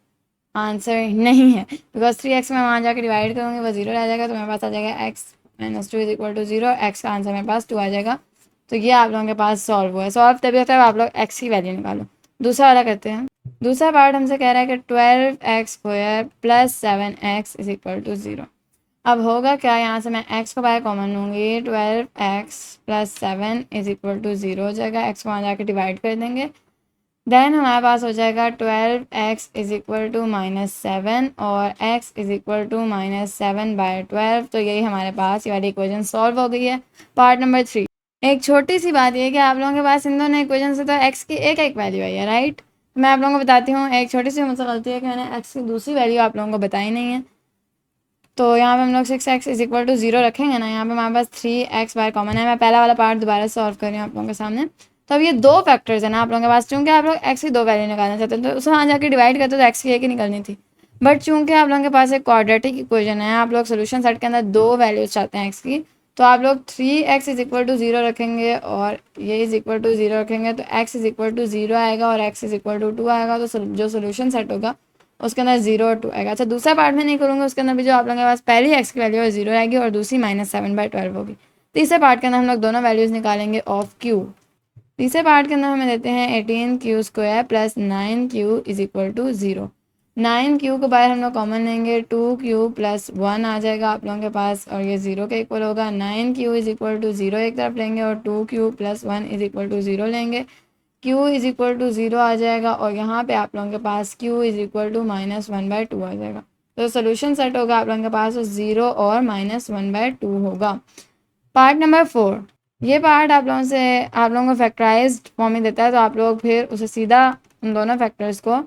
A: आंसर नहीं है बिकॉज 3x में वहाँ जाकर डिवाइड करूँगी वो 0 रह जाएगा, तो मेरे पास आ जाएगा x - 2 = 0। x का आंसर मेरे पास 2 आ जाएगा। तो ये आप लोगों के पास सॉल्व हुआ है। सॉल्व तभी होता है आप लोग x की वैल्यू निकालो। दूसरा वाला करते हैं। दूसरा पार्ट हमसे कह रहा है कि 12x² + 7x = 0। अब होगा क्या, यहाँ से मैं x को बाहर कॉमन लूँगी, 12x + 7 = 0 हो जाएगा। x को वहाँ जाकर डिवाइड कर देंगे, देन हमारे पास हो जाएगा 12x = -7 और x =-7/12। तो यही हमारे पास ये वाली इक्वेशन सॉल्व हो गई है। पार्ट नंबर 3, एक छोटी सी बात ये कि आप लोगों के पास इन दोनों इक्वेशन से तो x की एक एक वैल्यू आई है, राइट। मैं आप लोगों को बताती हूँ, एक छोटी सी मुझसे गलती है कि मैंने x की दूसरी वैल्यू आप लोगों को बताई नहीं है। तो यहाँ पे हम लोग 6x = 0 रखेंगे ना, यहाँ पे हमारे पास 3x बार कॉमन है। मैं पहला वाला पार्ट दोबारा सॉल्व कर रही हूँ आप लोगों के सामने। तो अब ये दो फैक्टर्स है ना आप लोगों के पास, चूंकि आप लोग x की दो वैल्यू निकालना चाहते हैं तो उसे वहाँ जाकर डिवाइड करते तो x की एक ही निकलनी थी। बट चूंकि आप लोगों के पास एक क्वाड्रेटिक इक्वेशन है, आप लोग सोल्यूशन सेट के अंदर दो वैल्यूज चाहते हैं x की, तो आप लोग 3x = 0 रखेंगे और ये =0 रखेंगे, तो x =0 आएगा और x =2 आएगा। तो जो सोल्यूशन सेट होगा उसके अंदर 0 और 2 आएगा। अच्छा, दूसरा पार्ट में नहीं करूँगा, उसके अंदर भी जो आप लोगों के पास पहली x की वैल्यू है 0 आएगी और दूसरी -7/12 होगी। तीसरे पार्ट के अंदर हम लोग दोनों वैल्यूज़ निकालेंगे ऑफ q। तीसरे पार्ट के अंदर हमें देते हैं 18q² + 9q = 0। 9q को बाहर हम लोग कॉमन लेंगे, 2q + 1 आ जाएगा आप लोगों के पास और ये 0 के इक्वल होगा। 9q = 0 एक तरफ लेंगे और 2q + 1 = 0 लेंगे। q =0 आ जाएगा और यहाँ पे आप लोगों के पास q =-1/2 आ जाएगा। तो सोल्यूशन सेट होगा आप लोगों के पास 0 और -1/2 होगा। पार्ट नंबर 4, ये पार्ट आप लोगों को फैक्टराइज्ड फॉर्म में देता है, तो आप लोग फिर उसे सीधा उन दोनों फैक्टर्स को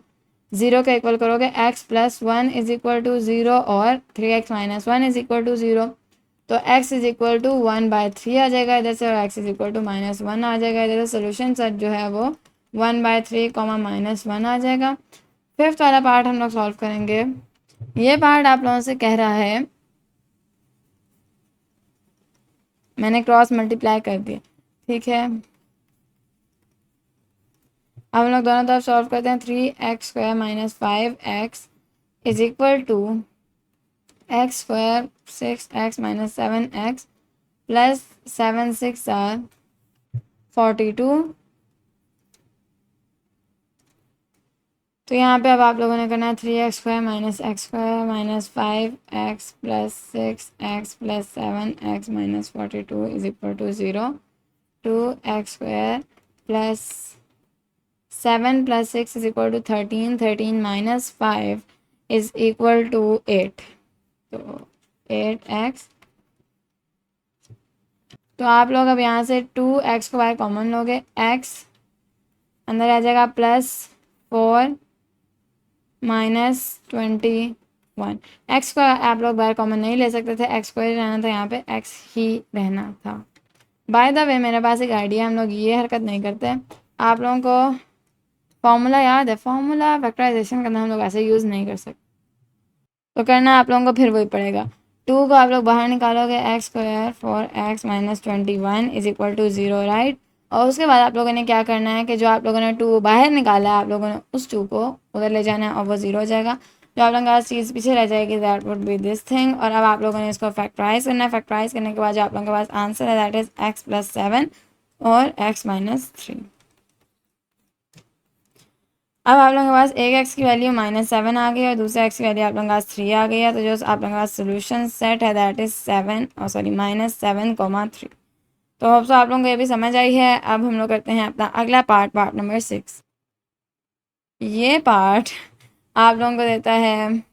A: 0 के इक्वल करोगे। x + 1 = 0 और 3x - 1 = 0। तो x = 1/3 आ जाएगा इधर से और x = -1 आ जाएगा इधर से। सोल्यूशन सेट जो है वो 1/3, -1 आ जाएगा। फिफ्थ वाला पार्ट हम लोग सॉल्व करेंगे। ये पार्ट आप लोगों से कह रहा है, मैंने क्रॉस मल्टीप्लाई कर दिया, ठीक है। अब हम लोग दोनों तरफ सॉल्व करते हैं। 3x² - 5x = x², 6x - 7x + 7 6 are 42 तो यहाँ पे अब आप लोगों ने करना है 3x² minus x² minus 5x plus 6x plus 7x minus 42 is equal to 0, 2x² plus 7 plus 6 is equal to 13, 13 minus 5 is equal to 8, तो 8x। तो आप लोग अब यहाँ से 2x को y कॉमन लोगे, x अंदर आ जाएगा प्लस 4 माइनस 21। एक्स को आप लोग बाहर कॉमन नहीं ले सकते थे, एक्स को ही रहना था, यहाँ पे एक्स ही रहना था। बाय द वे मेरे पास एक आइडिया, हम लोग ये हरकत नहीं करते। आप लोगों को फॉर्मूला याद है, फॉर्मूला फैक्टराइजेशन करना हम लोग ऐसे यूज़ नहीं कर सकते, तो करना आप लोगों को फिर वही पड़ेगा। 2 को आप लोग बाहर निकालोगे, x² 4x minus 21 is equal to 0, right. और उसके बाद आप लोगों ने क्या करना है कि जो आप लोगों ने 2 बाहर निकाला है, आप लोगों ने उस 2 को उधर ले जाना है और वो 0 हो जाएगा। जो आप लोगों के पास चीज़ पीछे रह जाएगी, that would B this thing. और अब आप लोगों ने इसको फैक्टराइज करना है। फैक्टराइज करने के बाद जो आप लोगों के पास आंसर है, दैट इज़ x प्लस 7 और x माइनस 3। अब आप लोगों के पास एक x की वैल्यू -7 आ गई और दूसरे x की वैल्यू आप लोगों के पास 3 आ गई है। तो जो आप लोगों के पास सोल्यूशन सेट है, दैट इज़ -7, तो होप सो आप लोगों को ये भी समझ आई है। अब हम लोग करते हैं अपना अगला पार्ट, पार्ट नंबर 6। ये पार्ट आप लोगों को देता है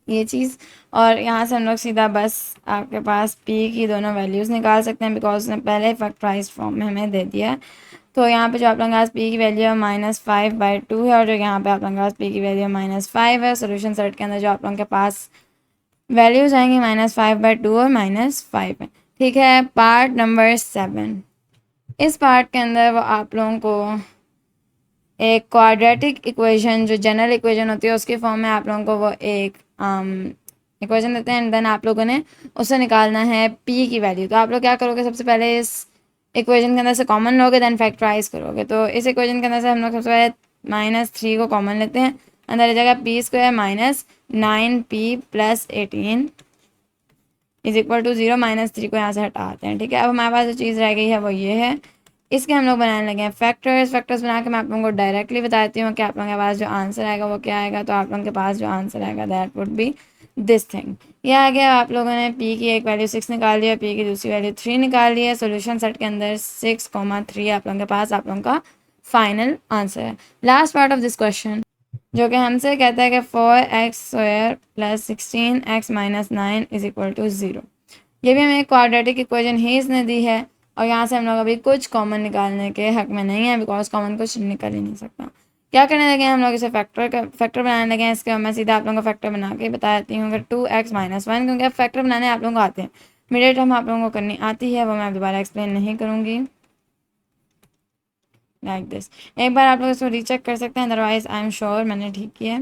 A: ये चीज़, और यहाँ से हम लोग सीधा बस आपके पास p की दोनों वैल्यूज़ निकाल सकते हैं, बिकॉज उसने पहले फैक्टराइज फॉर्म में हमें दे दिया है। तो यहाँ पे जो आप लोगों के पास p की वैल्यू है -5/2 है, और जो यहाँ पे आप लोगों के पास p की वैल्यू -5 है। सोल्यूशन सेट के अंदर जो आप लोगों के पास वैल्यूज आएंगी -5/2 और -5 है। ठीक है, पार्ट नंबर 7। इस पार्ट के अंदर वो आप लोगों को एक क्वाड्रेटिक इक्वेशन, जो जनरल इक्वेशन होती है, उसके फॉर्म में आप लोगों को वो एक इक्वेशन देते हैं, एंड देन आप लोगों ने उससे निकालना है p की वैल्यू। तो आप लोग क्या करोगे, सबसे पहले इस इक्वेशन के अंदर से कॉमन लोगे, देन फैक्टराइज करोगे। तो इस इक्वेशन के अंदर से हम लोग सबसे पहले -3 को कॉमन लेते हैं, अंदर आ जाएगा p² minus 9p plus 18 is equal to 0, -3 को यहाँ से हटाते हैं। ठीक है, अब हमारे पास जो चीज़ रह गई है वो ये है। इसके हम लोग बनाने लगे हैं फैक्टर्स बना के मैं आप लोगों को डायरेक्टली बताती हूँ कि आप लोगों के पास जो आंसर आएगा वो क्या आएगा। तो आप लोगों के पास जो आंसर आएगा, that would B this thing. ये आ गया, आप लोगों ने p की एक वैल्यू 6 निकाल लिया, p की दूसरी वैल्यू 3 निकाल ली है। सोल्यूशन सेट के अंदर 6,3 आप लोगों के पास आप लोगों का फाइनल आंसर है। Last part of this question जो कि हमसे कहता है कि 4x² plus 16x minus 9 is equal to 0। ये भी हमें एक क्वाड्रेटिक इक्वेशन ही इसने दी है, और यहाँ से हम लोग अभी कुछ कॉमन निकालने के हक में नहीं है, बिकॉज कॉमन कुछ निकल ही नहीं सकता। क्या करने लगे हैं हम लोग, इसे फैक्टर बनाने लगे हैं। इसके मैं सीधा आप लोगों को फैक्टर बना के बता देती हूँ, अगर 2x माइनस 1, क्योंकि अब फैक्टर बनाने आप लोगों को आते हैं, इमीडिएट हम आप लोगों को करनी आती है, वो मैं दोबारा एक्सप्लेन नहीं करूँगी। लाइक दिस, एक बार आप लोग इसको रीचेक कर सकते हैं, अदरवाइज आई एम श्योर मैंने ठीक किया है।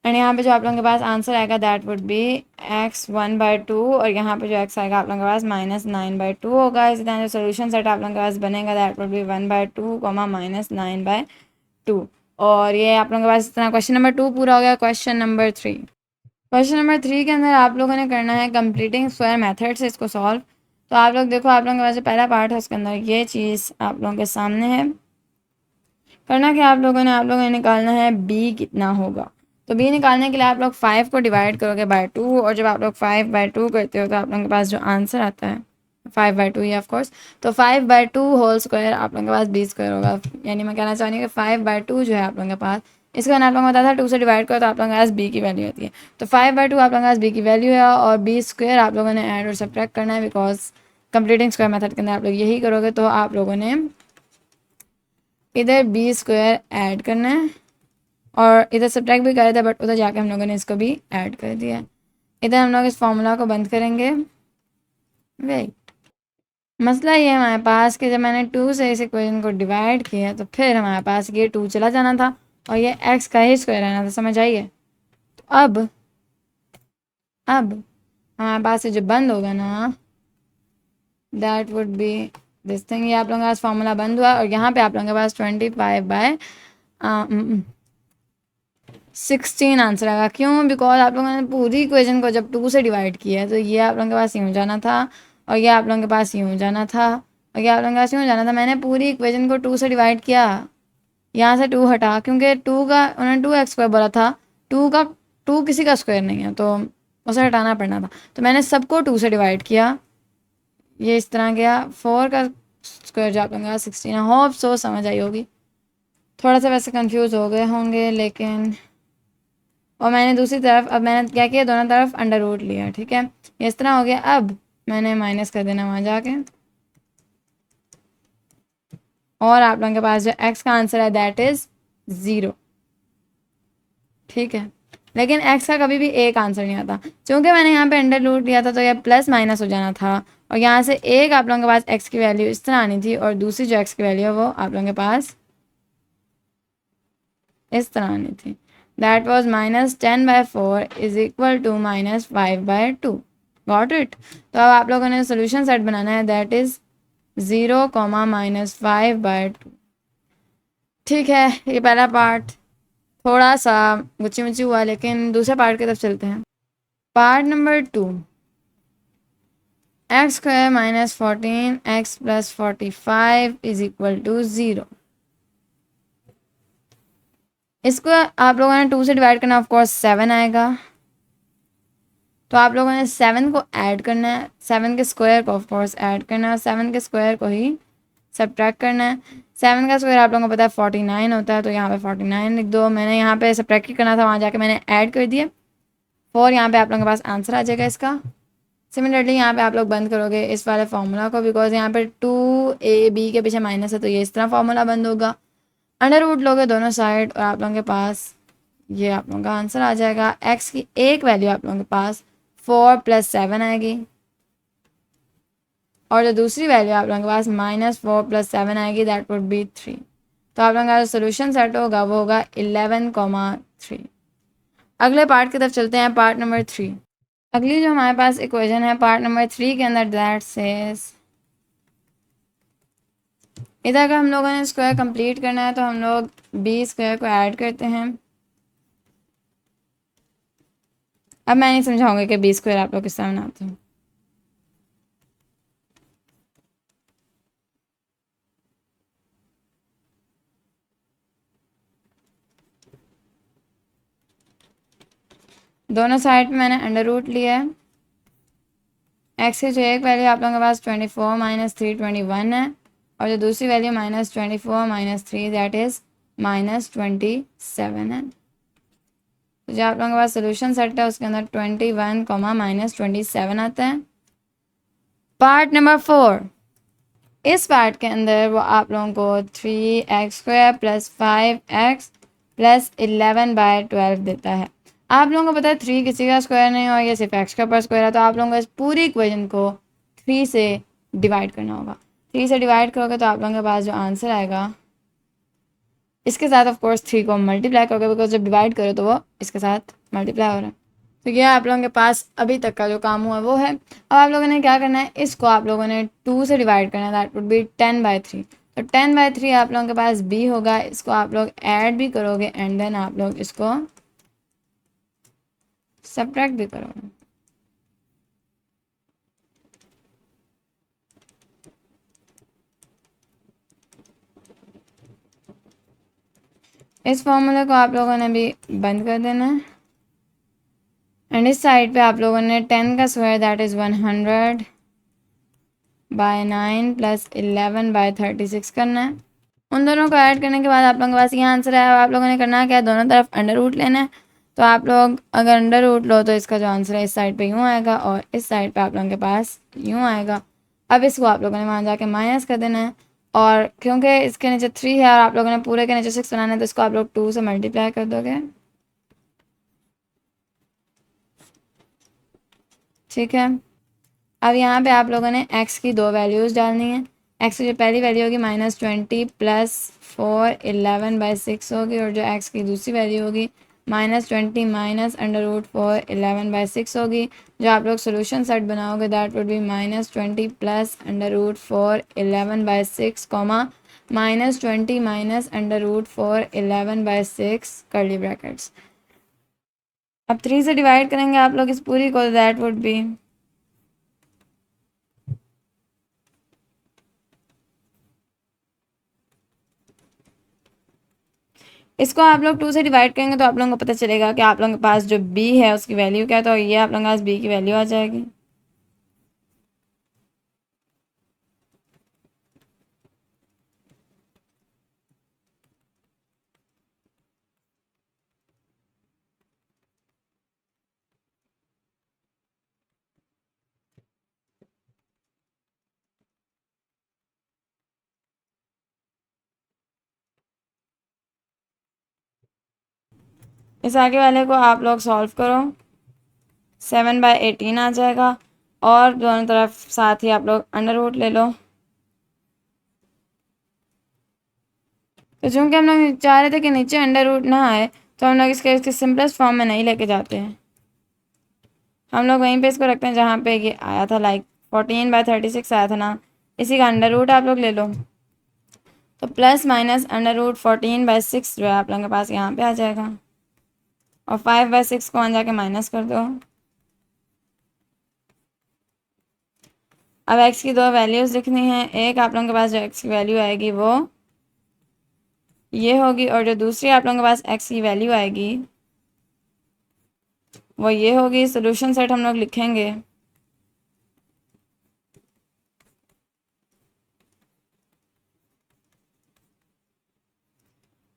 A: एंड यहाँ पे जो आप लोगों के पास आंसर आएगा, दैट वुड बी x 1/2, और यहाँ पे जो x आएगा आप लोगों के पास -9/2 होगा। इसी तरह जो सोल्यूशन सेट आप लोगों के पास बनेगा, दैट वुड बी 1/2, -9/2। और ये आप लोगों के पास इतना क्वेश्चन नंबर 2 पूरा हो गया। क्वेश्चन नंबर 3, क्वेश्चन नंबर 3 के अंदर आप लोगों ने करना है कंप्लीटिंग स्क्वायर मेथड से इसको सॉल्व। तो आप लोग देखो, आप लोगों के पास जो पहला पार्ट है उसके अंदर ये चीज़ आप लोगों के सामने है। करना क्या आप लोगों ने निकालना है b कितना होगा। तो b निकालने के लिए आप लोग 5 को डिवाइड करोगे बाय 2, और जब आप लोग 5/2 करते हो तो आप लोगों के पास जो आंसर आता है 5/2 ही ऑफ कोर्स। तो 5/2 होल स्क्वायर आप लोगों के पास b² होगा। यानी मैं कहना चाह रही हूँ कि 5/2 जो है आप लोगों के पास, इसका आप लोगों को बताया था 2 से डिवाइड करो तो आप लोगों के पास b की वैल्यू होती है। तो 5/2 आप लोगों के पास b की वैल्यू है, और b² आप लोगों ने ऐड और सब्ट्रैक्ट करना है, बिकॉज कंप्लीटिंग स्क्वायर मेथड के अंदर आप लोग यही करोगे। तो आप लोगों ने इधर b² ऐड करना है, और इधर सब्ट्रैक्ट भी कर रहे थे, बट उधर जाके हम लोगों ने इसको भी ऐड कर दिया। इधर हम लोग इस फॉर्मूला को बंद करेंगे। वेट, मसला ये है हमारे पास कि जब मैंने 2 से इस इक्वेशन को डिवाइड किया तो फिर हमारे पास ये 2 चला जाना था और ये x का ही स्क्वायर रहना था, समझ आइए। तो अब हमारे पास ये जो बंद होगा ना, that would B this thing. ये आप लोगों के पास फॉर्मूला बंद हुआ, और यहाँ पे आप लोगों के पास 25/16 आंसर आएगा। क्यों? बिकॉज आप लोगों ने पूरी इक्वेशन को जब 2 से डिवाइड किया है, तो ये आप लोगों के पास यूँ जाना था, और ये आप लोगों के पास यूँ जाना था, और ये आप लोगों का क्यों जाना था, मैंने पूरी इक्वेशन को 2 से डिवाइड किया, यहाँ से 2 हटा, क्योंकि 2 का उन्होंने 2x² बोला था, 2 किसी का स्क्वायर नहीं है तो उसे हटाना पड़ना था, तो मैंने सबको 2 से डिवाइड किया, ये इस तरह गया। 4 का स्क्वायर जो आप लोगों का 16 है। होप सो समझ आई होगी, थोड़ा सा वैसे कंफ्यूज हो गए होंगे लेकिन, और मैंने दूसरी तरफ अब मैंने क्या किया, दोनों तरफ अंडर रूट लिया, ठीक है, ये इस तरह हो गया। अब मैंने माइनस कर देना वहाँ जाके, और आप लोगों के पास जो x का आंसर है दैट इज़ 0, ठीक है। लेकिन x का कभी भी एक आंसर नहीं आता, क्योंकि मैंने यहाँ पे अंडर रूट लिया था तो यह प्लस माइनस हो जाना था, और यहाँ से एक आप लोगों के पास x की वैल्यू इस तरह आनी थी, और दूसरी जो x की वैल्यू है वो आप लोगों के पास इस तरह आनी थी। That was -10/4 is equal to -5/2। Got it. तो अब आप लोगों ने सोल्यूशन सेट बनाना है, दैट इज़ 0, -5/2। ठीक है, ये पहला पार्ट थोड़ा सा गुच्ची मुच्ची हुआ, लेकिन दूसरे पार्ट की तरफ चलते हैं। Part number 2, x² - 14x + 45 is equal to 0। इसको आप लोगों ने 2 से डिवाइड करना, ऑफ कोर्स 7 आएगा, तो आप लोगों ने 7 को ऐड करना है, 7 के स्क्वायर को ऑफ कोर्स ऐड करना है, और 7 के स्क्वायर को ही सब्ट्रैक्ट करना है। 7 का स्क्वायर आप लोगों को पता है 49 होता है, तो यहाँ पे 49 लिख दो। मैंने यहाँ पे सब्ट्रैक्ट ही करना था, वहाँ जाके मैंने ऐड कर दिए 4, यहाँ पे आप लोगों के पास आंसर आ जाएगा इसका। सिमिलरली यहाँ पे आप लोग बंद करोगे इस वाले फार्मूला को, बिकॉज यहाँ पे 2ab के पीछे माइनस है, तो ये इस तरह फार्मूला बंद होगा। अंडर रूट लोगे दोनों साइड, और आप लोगों के पास ये आप लोगों का आंसर आ जाएगा। x की एक वैल्यू आप लोगों के पास 4 + 7 आएगी, और जो दूसरी वैल्यू आप लोगों के पास -4 + 7 आएगी, दैट वुड बी 3। तो आप लोगों का जो सोल्यूशन सेट होगा वो होगा 11,3। अगले पार्ट की तरफ चलते हैं, पार्ट नंबर 3। अगली जो हमारे पास इक्वेशन है पार्ट नंबर 3 के अंदर, दैट सेज, इधर का हम लोगों ने स्क्वायर कंप्लीट करना है, तो हम लोग b² को ऐड करते हैं। अब मैं नहीं समझाऊंगी कि b² आप लोग किस तरह बनाते हो। दोनों साइड पे मैंने अंडर रूट लिया है। x की जो एक वैल्यू आप लोगों के पास 24 - 3 21 है, और जो दूसरी वैल्यू -24 - 3 दैट इज़ -27 है। तो जो आप लोगों के पास सोल्यूशन सेट है उसके अंदर 21, -27 आता है। पार्ट नंबर 4, इस पार्ट के अंदर वो आप लोगों को 3x² + 5x + 11/12 देता है। आप लोगों को पता है 3 किसी का स्क्वायर नहीं और ये सिर्फ x का पर स्क्वायर है, तो आप लोगों को इस पूरी इक्वेशन को 3 से डिवाइड करना होगा। 3 से डिवाइड करोगे तो आप लोगों के पास जो आंसर आएगा, इसके साथ ऑफ कोर्स 3 को मल्टीप्लाई करोगे, बिकॉज जब डिवाइड करो तो वो इसके साथ मल्टीप्लाई हो रहा है। तो ये आप लोगों के पास अभी तक का जो काम हुआ वो है। अब आप लोगों ने क्या करना है, इसको आप लोगों ने 2 से डिवाइड करना है, दैट वुड बी 10/3। तो 10/3 आप लोगों के पास b होगा, इसको आप लोग ऐड भी करोगे एंड देन आप लोग इसको सब्ट्रैक्ट भी करोगे। इस फॉर्मूले को आप लोगों ने भी बंद कर देना है, एंड इस साइड पे आप लोगों ने 10 का स्क्वायर दैट इज़ 100/9 + 11/36 करना है। उन दोनों को ऐड करने के बाद आप लोगों के पास ये आंसर है। आप लोगों ने करना क्या है, दोनों तरफ अंडर रूट लेना है। तो आप लोग अगर अंडर रूट लो तो इसका जो आंसर है इस साइड पे यूँ आएगा, और इस साइड पे आप लोगों के पास यूँ आएगा। अब इसको आप लोगों ने वहाँ जाके माइनस कर देना है, और क्योंकि इसके नीचे 3 है और आप लोगों ने पूरे के नीचे 6 बनाना है, तो इसको आप लोग 2 से मल्टीप्लाई कर दोगे, ठीक है। अब यहाँ पे आप लोगों ने x की 2 वैल्यूज़ डालनी है। x की जो पहली वैल्यू होगी -20 + 4 11/6 होगी, और जो x की दूसरी वैल्यू होगी -20 -√4 11/6 होगी। जो आप लोग सोल्यूशन सेट बनाओगे that would B -20 + √4 11/6, -20 -√4 11/6 curly brackets. अब 3 से डिवाइड करेंगे आप लोग इस पूरी को, दैट वुड बी इसको आप लोग 2 से डिवाइड करेंगे तो आप लोगों को पता चलेगा कि आप लोगों के पास जो b है उसकी वैल्यू क्या है, तो ये आप लोगों के पास b की वैल्यू आ जाएगी। इस आगे वाले को आप लोग सॉल्व करो, 7/18 आ जाएगा और दोनों तरफ साथ ही आप लोग अंडर रूट ले लो। तो चूंकि हम लोग चाह रहे थे कि नीचे अंडर रूट ना आए तो हम लोग इसके सिंपलेस्ट फॉर्म में नहीं लेके जाते हैं, हम लोग वहीं पे इसको रखते हैं जहाँ पे ये आया था, लाइक 14/36 आया था ना, इसी का अंडर रूट आप लोग ले लो। तो प्लस माइनस अंडर रूट 14/6 जो है आप लोगों के पास यहाँ पे आ जाएगा और 5/6 को वहाँ जाके माइनस कर दो। अब x की दो वैल्यूज़ लिखनी है, एक आप लोगों के पास जो x की वैल्यू आएगी वो ये होगी और जो दूसरी आप लोगों के पास x की वैल्यू आएगी वो ये होगी। सोल्यूशन सेट हम लोग लिखेंगे,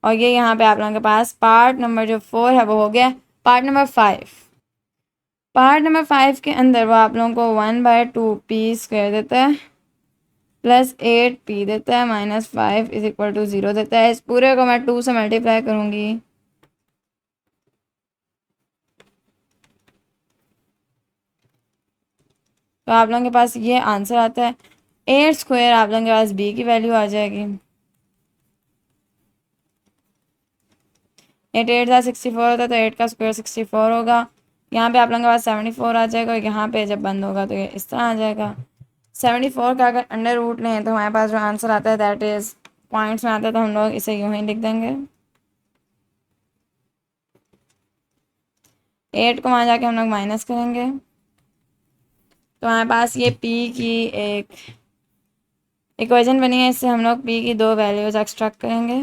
A: और ये यहाँ पे आप लोगों के पास पार्ट नंबर जो 4 है वो हो गया। पार्ट नंबर 5, पार्ट नंबर 5 के अंदर वो आप लोगों को 1/2p² देता है प्लस 8p देता है माइनस 5 इज इक्वल टू 0 देता है। इस पूरे को मैं 2 से मल्टीप्लाई करूँगी तो आप लोगों के पास ये आंसर आता है। 8² आप लोगों के पास b की वैल्यू आ जाएगी। 8 64 होता है तो 8 का स्क्वायर 64 होगा। यहाँ पे आप लोगों के पास 74 आ जाएगा और यहाँ पे जब बंद होगा तो ये इस तरह आ जाएगा। 74 का अगर अंडर रूट लें तो हमारे पास जो आंसर आता है दैट इज़ पॉइंट्स में आता है, तो हम लोग इसे यूँ ही लिख देंगे। 8 को वहाँ जाके हम लोग माइनस करेंगे तो हमारे पास ये p की एक इक्वेशन बनी है, इससे हम लोग p की दो वैल्यूज एक्सट्रैक्ट करेंगे।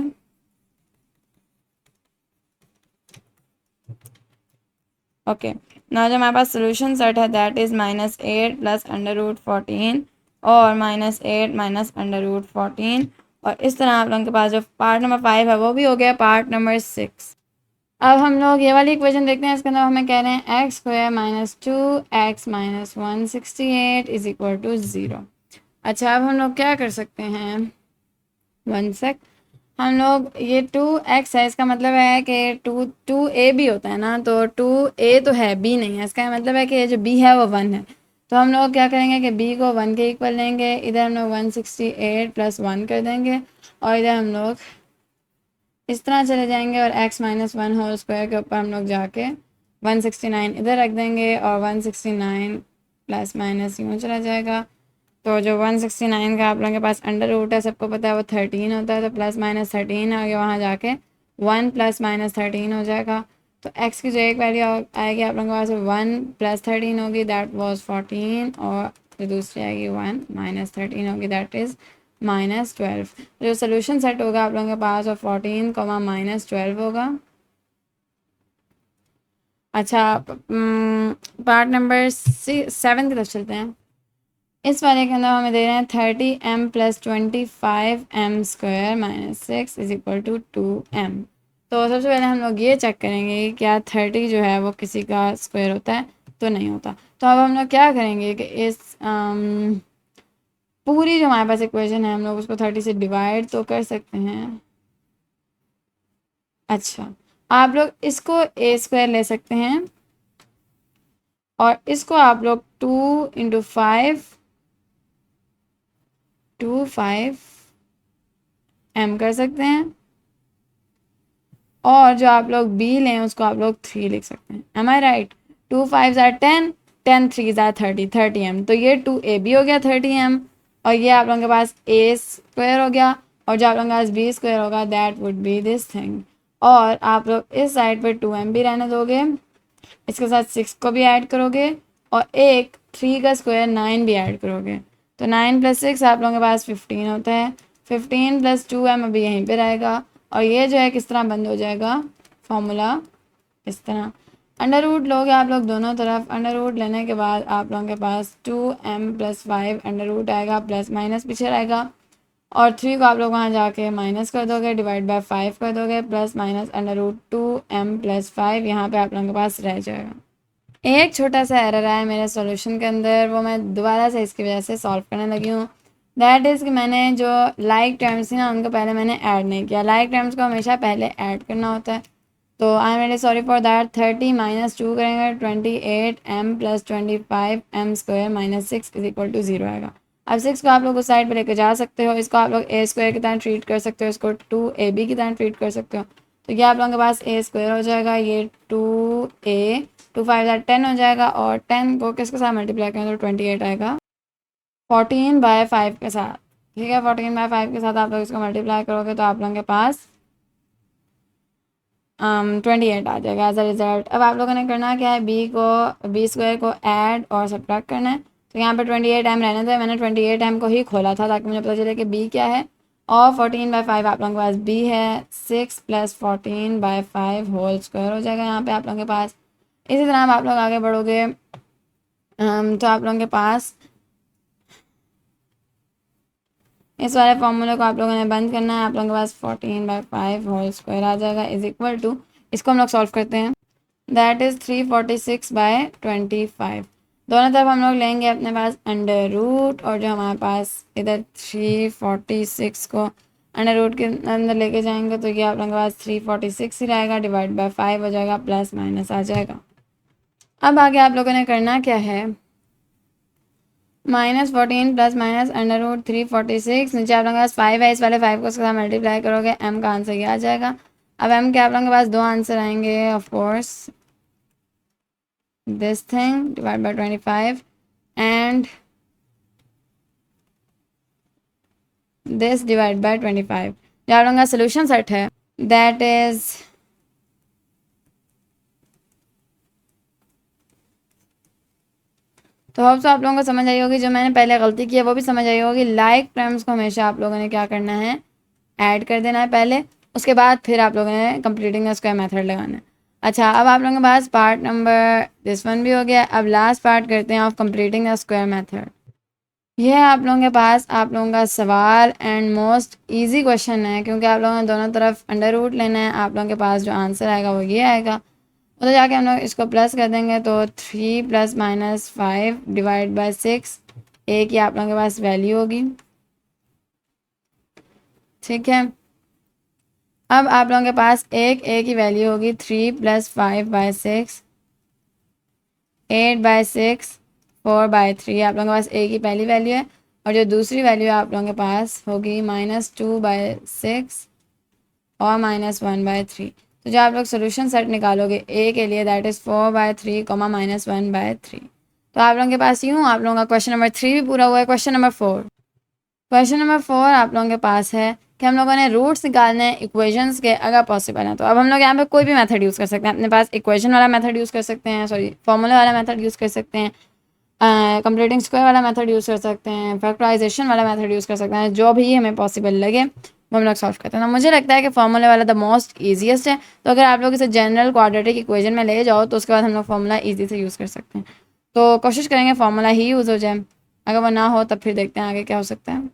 A: ओके ना, जो हमारे पास सोल्यूशन सेट है that is -8 plus under root 14 और -8 माइनस अंडर रूट 14, और इस तरह आप लोगों के पास जो पार्ट नंबर 5 है वो भी हो गया। पार्ट नंबर 6, अब हम लोग ये वाली इक्वेशन देखते हैं। इसके अंदर हमें कह रहे हैं x² - 2x - 168 is equal to 0। अच्छा, अब हम लोग क्या कर सकते हैं, 1 सेक, हम लोग ये 2x है, इसका मतलब है कि 2a भी होता है ना, तो 2a तो है, b नहीं है, इसका मतलब है कि ये जो b है वो 1 है। तो हम लोग क्या करेंगे कि b को 1 के इक्वल लेंगे, इधर हम लोग 168 + 1 कर देंगे और इधर हम लोग इस तरह चले जाएंगे और x - 1 होल स्क्वायर के ऊपर हम लोग जाके 169 इधर रख देंगे और 169 प्लस माइनस यूँ चला जाएगा। तो जो 169 का आप लोगों के पास अंडर रूट है, सबको पता है वो 13 होता है, तो प्लस माइनस 13 आगे वहाँ जाके 1 + -13 हो जाएगा। तो x की जो एक वैल्यू आएगी आप लोगों के पास 1 + 13 होगी, दैट वाज 14, और जो दूसरी आएगी 1 - 13 होगी, दैट इज़ -12। जो सोल्यूशन सेट होगा आप लोगों के पास वो 14, -12 होगा। अच्छा, पार्ट नंबर 7 की तरफ चलते हैं। इस वाले के अंदर हमें दे रहे हैं 30m + 25m² - 6 is equal to 2m। तो सबसे पहले हम लोग ये चेक करेंगे कि क्या 30 जो है वो किसी का स्क्वायर होता है, तो नहीं होता। तो अब हम लोग क्या करेंगे कि इस पूरी जो हमारे पास इक्वेशन है हम लोग उसको 30 से डिवाइड तो कर सकते हैं। अच्छा, आप लोग इसको a² ले सकते हैं और इसको आप लोग 2 × 5 कर सकते हैं, और जो आप लोग b लें उसको आप लोग 3 लिख सकते हैं। एम आई राइट? 2 5 = 10, 10 3 = 30, 30m। तो ये 2ab हो गया 30m, और ये आप लोगों के पास a² हो गया, और जो आप लोगों के पास b² होगा that would B this thing. और आप लोग इस साइड पे 2m भी रहने दोगे, इसके साथ 6 को भी ऐड करोगे और एक 3 का स्क्वायर 9 भी ऐड करोगे, तो 9 + 6 आप लोगों के पास 15 होता है। 15 + 2m अभी यहीं पे रहेगा और ये जो है किस तरह बंद हो जाएगा फॉर्मूला, इस तरह। अंडर रूट लोगे आप लोग दोनों तरफ, अंडर रूट लेने के बाद आप लोगों के पास 2m+5 अंडर रूट आएगा, प्लस माइनस पीछे रहेगा, और 3 को आप लोग वहाँ जाके माइनस कर दोगे, डिवाइड बाय 5 कर दोगे, plus minus under root 2m+5 यहाँ पे आप लोगों के पास रह जाएगा। एक छोटा सा एरर आया मेरे सॉल्यूशन के अंदर, वो मैं दोबारा से इसकी वजह से सॉल्व करने लगी हूँ। दैट इज़ कि मैंने जो लाइक टर्म्स थी ना उनको पहले मैंने ऐड नहीं किया। लाइक टर्म्स को हमेशा पहले ऐड करना होता है, तो I am very sorry for that. 30 - 2 करेंगे 28m+25m² - 6 = 0 आएगा। अब 6 को आप लोग उस साइड पे लेकर जा सकते हो, इसको आप लोग a² की तरह ट्रीट कर सकते हो, इसको 2ab की तरह ट्रीट कर सकते हो। तो ये आप लोगों के पास a² हो जाएगा, ये 2a, 2 5 10 हो जाएगा, और 10 को किसके साथ मल्टीप्लाई करें तो 28 आएगा 14/5 के साथ। ठीक है, 14/5 के साथ आप लोग इसको मल्टीप्लाई करोगे तो आप लोगों के पास 28 आ जाएगा एज अ रिजल्ट। अब आप लोगों ने करना क्या है, b² को ऐड और सब्ट्रैक्ट करना है। तो यहाँ पे 28m रहने दो, मैंने 28m को ही खोला था ताकि मुझे पता चले कि b क्या है, और 14/5 आप लोगों के पास b है। 6 + 14/5 होल स्क्वायर हो जाएगा यहाँ पे आप लोगों के पास। इसी तरह आप लोग आगे बढ़ोगे तो आप लोगों के पास इस वाले फॉर्मूले को आप लोगों ने बंद करना है। आप लोगों के पास 14/5 होल स्क्वायर आ जाएगा इज इक्वल टू, इसको हम लोग सॉल्व करते हैं, दैट इज़ 346/25। दोनों तरफ हम लोग लेंगे अपने पास अंडर रूट, और जो हमारे पास इधर 346 को अंडर रूट के अंदर लेके जाएंगे तो ये आप लोगों के पास 346 ही रहेगा, डिवाइड बाय 5 हो जाएगा, प्लस माइनस आ जाएगा। अब आगे आप लोगों ने करना क्या है, -14 प्लस माइनस अंडर रूट 346, नीचे आप लोगों के पास 5 है, इस वाले 5 को उसके साथ मल्टीप्लाई करोगे, m का आंसर ये आ जाएगा। अब m के आप लोगों के पास दो आंसर आएंगे, of course this thing divided by 25 and this divided by 25। जो आप लोगों का सोल्यूशन सेट है दैट इज तो होप सो आप लोगों को समझ आई होगी, जो मैंने पहले गलती की है वो भी समझ आई होगी। लाइक टर्म्स को हमेशा आप लोगों ने क्या करना है, ऐड कर देना है पहले, उसके बाद फिर आप लोगों ने कंप्लीटिंग द स्क्वायर मेथड लगाना है। अच्छा, अब आप लोगों के पास पार्ट नंबर दिस वन भी हो गया। अब लास्ट पार्ट करते हैं of completing the square method. ये है आप लोगों के पास आप लोगों का सवाल एंड मोस्ट इजी क्वेश्चन है, क्योंकि आप लोगों ने दोनों तरफ अंडर रूट लेना है। आप लोगों के पास जो आंसर आएगा वो ये आएगा, उधर जाके हम लोग इसको प्लस कर देंगे तो 3 + -5 डिवाइड बाय 6 ए की आप लोगों के पास वैल्यू होगी। ठीक है, अब आप लोगों के पास एक ए की वैल्यू होगी 3 + 5/6, 8/6, 4/3। आप लोगों के पास ए की पहली वैल्यू है, और जो दूसरी वैल्यू आप लोगों के पास होगी -2/6 और -1/3। तो जो आप लोग सोल्यूशन सेट निकालोगे ए के लिए दैट इज़ 4/3, -1/3। तो आप लोगों के पास यूँ आप लोगों का क्वेश्चन नंबर 3 भी पूरा हुआ है। क्वेश्चन नंबर 4 आप लोगों के पास है कि हम लोगों ने रूट्स निकालने हैं इक्वेशंस के, अगर पॉसिबल है तो। अब हम लोग यहाँ पे कोई भी मेथड यूज़ कर सकते हैं, अपने पास इक्वेशन वाला मेथड यूज़ कर सकते हैं, सॉरी फॉर्मूला वाला मेथड यूज़ कर सकते हैं, कंप्लीटिंग स्क्वायर वाला मेथड यूज़ कर सकते हैं, फैक्टराइजेशन वाला मेथड यूज़ कर सकते हैं, जो भी हमें पॉसिबल लगे वो हम लोग सॉल्व करते हैं। तो मुझे लगता है कि फॉर्मूले वाला द मोस्ट ईजीएस्ट है, तो अगर आप लोग इसे जनरल क्वाड्रेटिक इक्वेशन में ले जाओ तो उसके बाद हम लोग फॉर्मूला ईजी से यूज़ कर सकते हैं। तो कोशिश करेंगे फॉर्मूला ही यूज़ हो जाए, अगर वो ना हो तब फिर देखते हैं आगे क्या हो सकता है।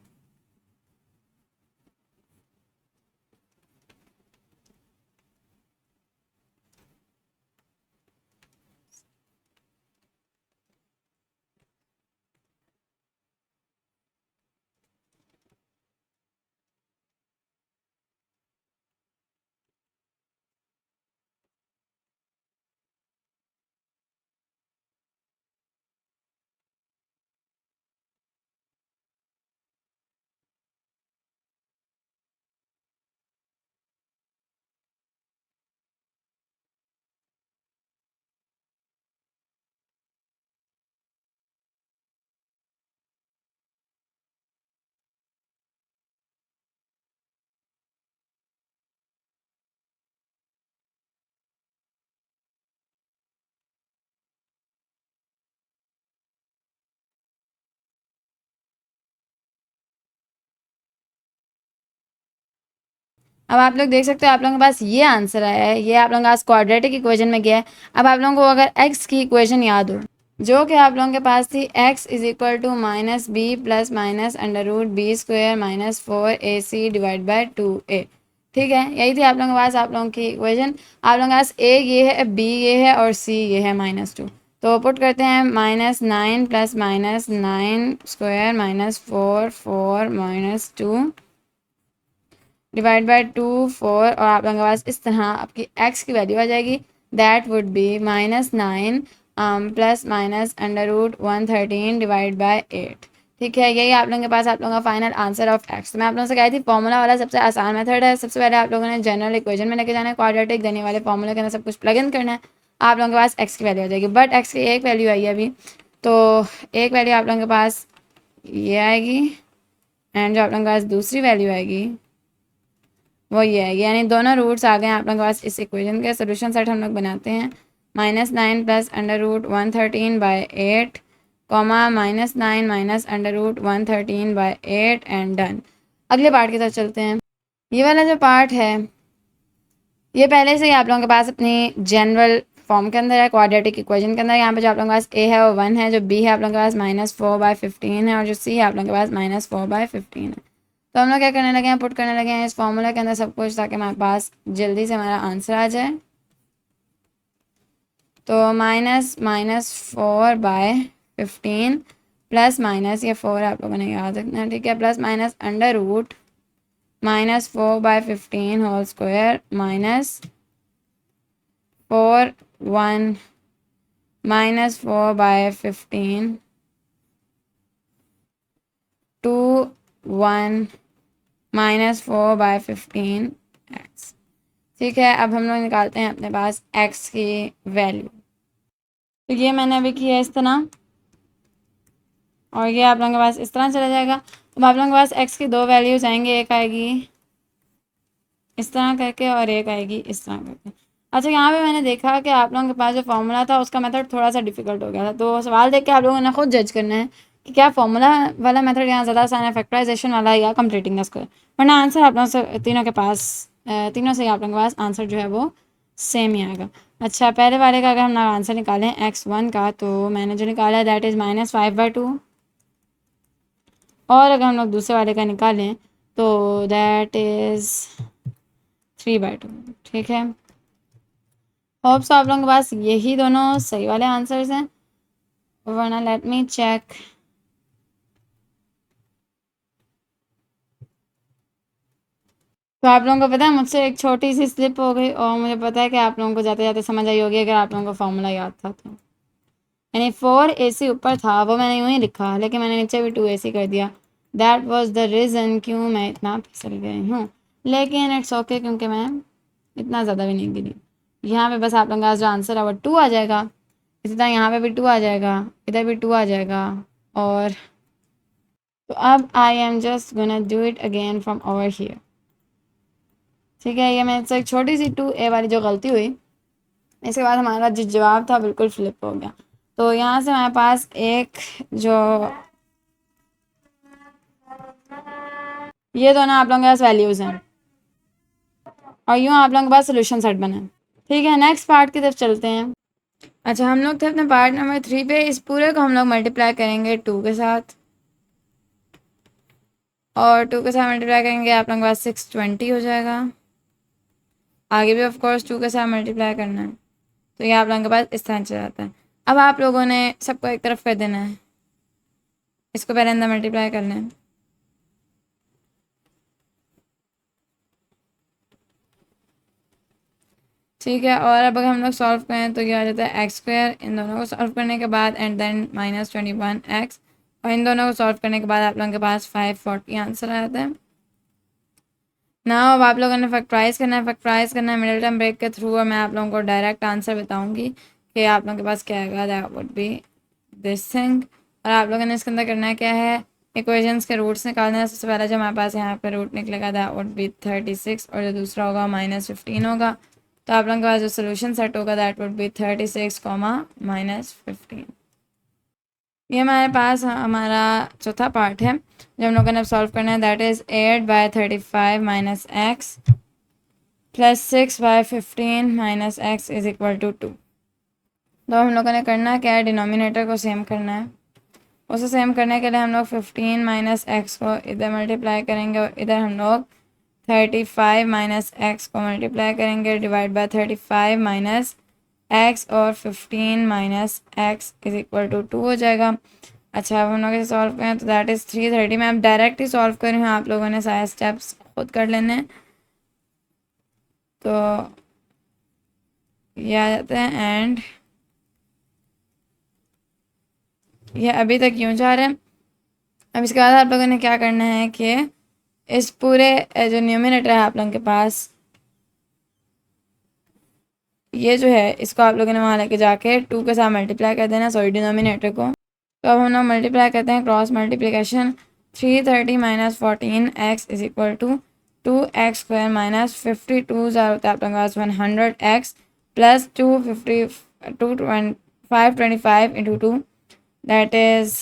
A: अब आप लोग देख सकते हो आप लोगों के पास ये आंसर आया है, ये आप लोगों के पास क्वाड्रेटिक इक्वेशन में गया है। अब आप लोगों को अगर एक्स की इक्वेशन याद हो जो कि आप लोगों के पास थी x is equal to minus B plus minus under root B square minus 4ac divide by 2a, ठीक है, यही थी आप लोगों के पास आप लोगों की इक्वेशन। आप लोगों के पास a ये है, b ये है और c ये है -2। तो पुट करते हैं -9 plus -9 square minus 4 minus 2 divide by 2 4, और आप लोगों के पास इस तरह आपकी x की वैल्यू आ जाएगी। That would be -9 plus minus under root 113 divide by 8, ठीक है, यही आप लोगों के पास आप लोगों का फाइनल आंसर ऑफ x। तो मैं आप लोगों से कही थी फॉर्मूला वाला सबसे आसान मेथड है। सबसे पहले आप लोगों ने जनरल इक्वेशन में लेके जाना है, क्वाड्रेटिक देने वाले फॉर्मूले के अंदर सब कुछ प्लग इन करना है, आप लोगों के पास x की वैल्यू आ जाएगी। बट x की एक वैल्यू आई है अभी, तो एक वैल्यू आप लोगों के पास ये आएगी एंड जो आप लोगों के पास दूसरी वैल्यू आएगी वो ये है, यानी दोनों रूट्स आ गए हैं आप लोगों के पास। इस इक्वेशन के सोल्यूशन सेट हम लोग बनाते हैं -9 plus under root 113 by 8 comma -9 minus under root 113 by 8 and done. अगले पार्ट की तरफ चलते हैं। ये वाला जो पार्ट है ये पहले से ही आप लोगों के पास अपनी जनरल फॉर्म के अंदर है, क्वाड्रेटिक इक्वेशन के अंदर। यहाँ पे जो आप लोगों के पास a है वो 1 है, जो b है आप लोगों के पास -4/15 है और जो c है आप लोगों के पास -4/15 है। तो हम लोग क्या करने लगे हैं, पुट करने लगे हैं इस फॉर्मूला के अंदर सब कुछ, ताकि हमारे पास जल्दी से हमारा आंसर आ जाए। तो -4/15 प्लस माइनस ये 4 आप लोगों ने याद रखना है, ठीक है, plus minus under root -4/15 whole square minus 4 -4/15 to 1 -4/15 x, ठीक है। अब हम लोग निकालते हैं अपने पास x की वैल्यू। तो ये मैंने अभी किया है इस तरह, और ये आप लोगों के पास इस तरह चला जाएगा। अब आप लोगों के पास x की दो वैल्यूज आएंगी, एक आएगी इस तरह करके और एक आएगी इस तरह करके। अच्छा, यहाँ पे मैंने देखा कि आप लोगों के पास जो फॉर्मूला था उसका मेथड थोड़ा सा डिफिकल्ट हो गया था, तो सवाल देख के आप लोगों ने खुद जज करना है कि क्या फॉर्मूला वाला मेथड यहाँ ज़्यादा आसान है, फैक्टराइजेशन वाला या कंप्लीटिंग द स्क्वायर। वरना आंसर आप लोगों से तीनों के पास तीनों से आप लोगों के पास आंसर जो है वो सेम ही आएगा। अच्छा, पहले वाले का अगर हम आंसर निकालें x1 का, तो मैंने जो निकाला है दैट इज़ -5/2, और अगर हम लोग दूसरे वाले का निकालें तो दैट इज़ 3/2, ठीक है। होप सो आप लोगों के पास यही दोनों सही वाले आंसर्स हैं, वरना लेट मी चेक। तो आप लोगों को पता है मुझसे एक छोटी सी स्लिप हो गई, और मुझे पता है कि आप लोगों को जाते जाते समझ आई होगी अगर आप लोगों को फॉर्मूला याद था तो। यानी 4ac ऊपर था वो मैंने यूँ ही लिखा, लेकिन मैंने नीचे भी 2ac कर दिया। दैट वॉज द रीज़न क्यों मैं इतना फिसल गई हूँ, लेकिन इट्स ओके क्योंकि मैं इतना ज़्यादा भी नहीं गिरी। यहाँ पे बस आप लोगों का जो आंसर है वो 2 आ जाएगा, इसी तरह यहाँ पे भी 2 आ जाएगा, इधर भी 2 आ जाएगा। और तो अब I am just gonna do it again from over here, ठीक है। ये मेरे से एक छोटी सी 2a वाली जो गलती हुई, इसके बाद हमारा जो जवाब था बिल्कुल फ्लिप हो गया। तो यहाँ से हमारे पास एक जो ये दोनों आप लोगों के पास वैल्यूज़ हैं, और यूँ आप लोगों के पास सोल्यूशन सेट बना है, ठीक है। नेक्स्ट पार्ट की तरफ चलते हैं। अच्छा, हम लोग थे अपने पार्ट नंबर 3 पे। इस पूरे को हम लोग मल्टीप्लाई करेंगे 2 के साथ, और 2 के साथ मल्टीप्लाई करेंगे आप लोगों के पास 620 हो जाएगा। आगे भी ऑफ कोर्स 2 के साथ मल्टीप्लाई करना है, तो ये आप लोगों के पास इस तरह चल जाता है। अब आप लोगों ने सबको एक तरफ कर देना है, इसको पहले अंदर मल्टीप्लाई करना है, ठीक है। और अब अगर हम लोग सॉल्व करें तो ये आ जाता है x², इन दोनों को सॉल्व करने के बाद एंड देन -21x, और इन दोनों को सॉल्व करने के बाद आप लोगों के पास 540 आंसर आ जाता है। ना अब आप लोगों ने फैक्टराइज करना है मिडिल टर्म ब्रेक के थ्रू, और मैं आप लोगों को डायरेक्ट आंसर बताऊंगी कि आप लोगों के पास क्या आएगा। That would B this thing. और आप लोगों ने इसके अंदर करना है क्या है, इक्वेशंस के रूट्स निकालना है। सबसे पहले जो हमारे पास यहाँ पे रूट निकलेगा दैट वुड बी 36, और जो दूसरा होगा -15 होगा। तो आप लोगों के पास जो सोल्यूशन सेट होगा दैट वुड बी 36, -15। ये हमारे पास हमारा चौथा पार्ट है जो हम लोगों ने सॉल्व करना है, that is 8/35 - x plus 6/15 minus X is equal to 2। तो हम लोगों ने करना क्या है, डिनोमिनेटर को सेम करना है। उसे सेम करने के लिए हम लोग 15 माइनस एक्स को इधर मल्टीप्लाई करेंगे और इधर हम लोग 35 माइनस एक्स को मल्टीप्लाई करेंगे डिवाइड बाय 35 माइनस एक्स और 15 minus X is equal to 2 हो जाएगा। अच्छा, अब हम लोग इसे सॉल्व करें तो दैट इज़ 330। मैं अब डायरेक्ट ही सॉल्व कर रही हूँ, आप लोगों ने सारे स्टेप्स खुद कर लेने हैं। तो ये आ जाते हैं एंड ये अभी तक यूँ जा रहे हैं। अब इसके बाद आप लोगों ने क्या करना है कि इस पूरे जो न्यूमिनेटर है आप लोगों के पास, ये जो है इसको आप लोगों ने वहाँ लेके जाके 2 के साथ मल्टीप्लाई कर देना, सॉरी डिनोमिनेटर को। तो अब हम लोग मल्टीप्लाई करते हैं, cross multiplication. 330 minus 14 X is equal to 2x square minus 52 ज़ार होता है आप लोगों के पास 100x plus 525 into 2 that is,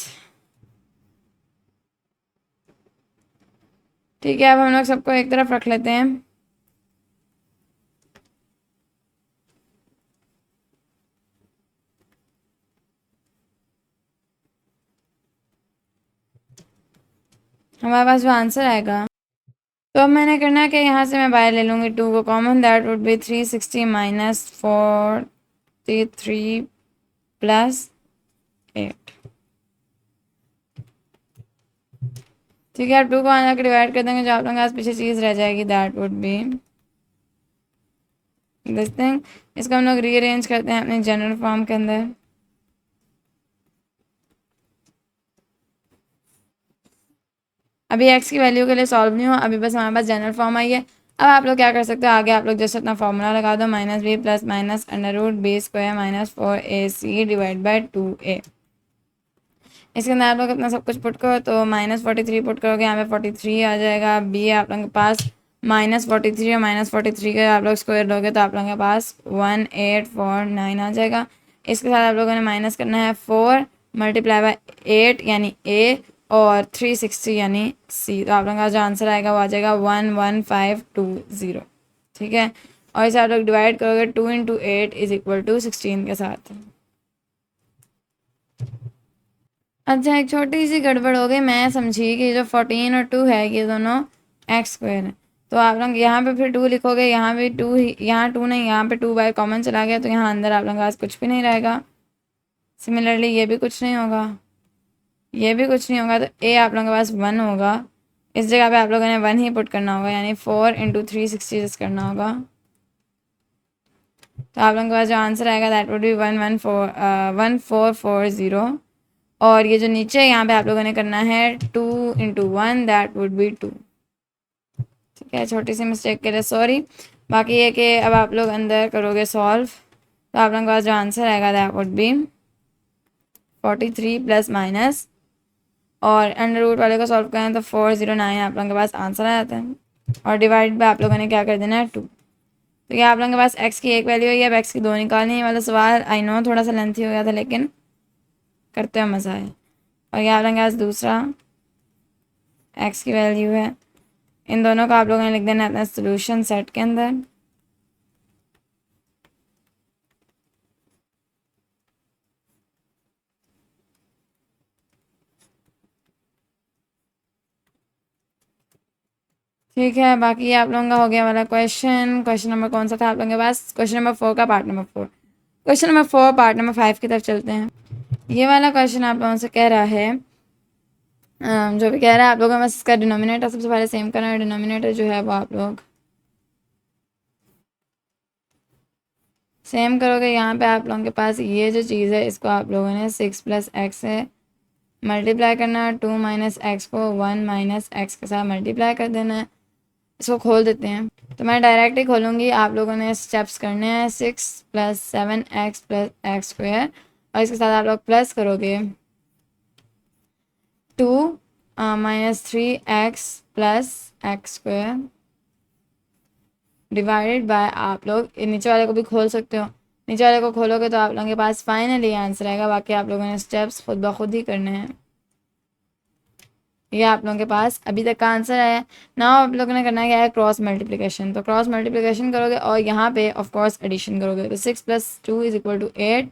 A: ठीक है। अब हम लोग सबको एक तरफ रख लेते हैं। हमारे पास जो आंसर आएगा, तो अब मैंने करना है कि यहाँ से मैं बाहर ले लूँगी 2 को common, that would B 360 minus 43 plus 8। ठीक है, अब 2 को आने के डिवाइड कर देंगे, जो आप लोगों के पास पीछे चीज़ रह जाएगी that would B this thing. इसको हम लोग रीअरेंज करते हैं अपने जनरल फॉर्म के अंदर। अभी एक्स की वैल्यू के लिए सॉल्व नहीं हुआ, अभी बस हमारे पास जनरल फॉर्म आई है। अब आप लोग क्या कर सकते हो, आगे आप लोग जैसे अपना फॉर्मूला लगा दो, minus B plus minus under root B square minus 4ac divide by 2a। इसके अंदर आप लोग अपना सब कुछ पुट करो, तो -43 पुट करोगे, यहाँ पे 43 आ जाएगा। बी आप लोगों के पास -43 और -43 का आप लोग स्क्वायर लोगे तो आप लोगों के पास 1849 आ जाएगा। इसके साथ आप लोगों ने माइनस करना है 4 मल्टीप्लाई बाय 8 यानी ए और 360 यानी सी। तो आप लोगों का जो आंसर आएगा वो आ जाएगा 11520। ठीक है, और इसे आप लोग डिवाइड करोगे 2 इंटू 8 इज इक्वल टू 16 के साथ। अच्छा, एक छोटी सी गड़बड़ हो गई, मैं समझी कि जो 14 और 2 है ये दोनों एक्स स्क्वायर है। तो आप लोग यहाँ पे फिर 2 लिखोगे, यहाँ भी 2 ही, यहाँ 2 नहीं, यहाँ पे 2 बाय कॉमन चला गया तो यहाँ अंदर आप लोगों के पास कुछ भी नहीं रहेगा। सिमिलरली ये भी कुछ नहीं होगा, ये भी कुछ नहीं होगा, तो ए आप लोगों के पास 1 होगा। इस जगह पे आप लोगों ने 1 ही पुट करना होगा, यानी 4 इंटू 360 जिस करना होगा। तो आप लोगों के पास जो आंसर आएगा दैट वुड बी 1440। और ये जो नीचे यहाँ पे आप लोगों ने करना है 2 इंटू 1 दैट वुड बी 2। ठीक है, छोटी सी मिस्टेक के लिए सॉरी। बाकी ये कि अब आप लोग अंदर करोगे सॉल्व, तो आप लोगों के पास जो आंसर आएगा that would B 43 plus minus, और अंडर रूट वाले को सॉल्व करें तो 409 आप लोगों के पास आंसर आ जाता है। और डिवाइड बाय आप लोगों ने क्या कर देना है 2। तो ये आप लोगों के पास एक्स की एक वैल्यू है, अब एक्स की 2 निकालनी है वाला सवाल। आई नो थोड़ा सा लेंथी हो गया था, लेकिन करते हुए मज़ा आया। और ये आप लोगों के पास दूसरा एक्स की वैल्यू है, इन दोनों को आप लोगों ने लिख देना है अपना सोल्यूशन सेट के अंदर। ठीक है, बाकी आप लोगों का हो गया वाला क्वेश्चन नंबर कौन सा था आप लोगों के पास, क्वेश्चन नंबर 4 का part number 4। Question number 4 part number 5 की तरफ चलते हैं। ये वाला क्वेश्चन आप लोगों से कह रहा है, जो भी कह रहा है आप लोगों का बस इसका डिनोमिनेटर सबसे पहले सेम करना है। डिनोमिनेटर जो है वो आप लोग सेम करोगे, यहाँ पे आप लोगों के पास ये जो चीज़ है इसको आप लोगों ने 6 प्लस एक्स से मल्टीप्लाई करना है, 2 माइनस एक्स को 1 माइनस एक्स के साथ मल्टीप्लाई कर देना है। इसको खोल देते हैं, तो मैं डायरेक्ट ही खोलूँगी, आप लोगों ने स्टेप्स करने हैं 6 plus 7x plus x square, और इसके साथ आप लोग प्लस करोगे 2 minus 3x plus x square divided by, आप लोग नीचे वाले को भी खोल सकते हो। नीचे वाले को खोलोगे तो आप लोगों के पास फाइनली आंसर आएगा। बाकी आप लोगों ने स्टेप्स खुद ब खुद ही करने हैं। ये आप लोगों के पास अभी तक का आंसर है। नाउ आप लोगों ने करना क्या है, क्रॉस मल्टीप्लिकेशन। तो क्रॉस मल्टीप्लिकेशन करोगे और यहाँ पे ऑफ कोर्स एडिशन करोगे। तो 6 + 2 = 8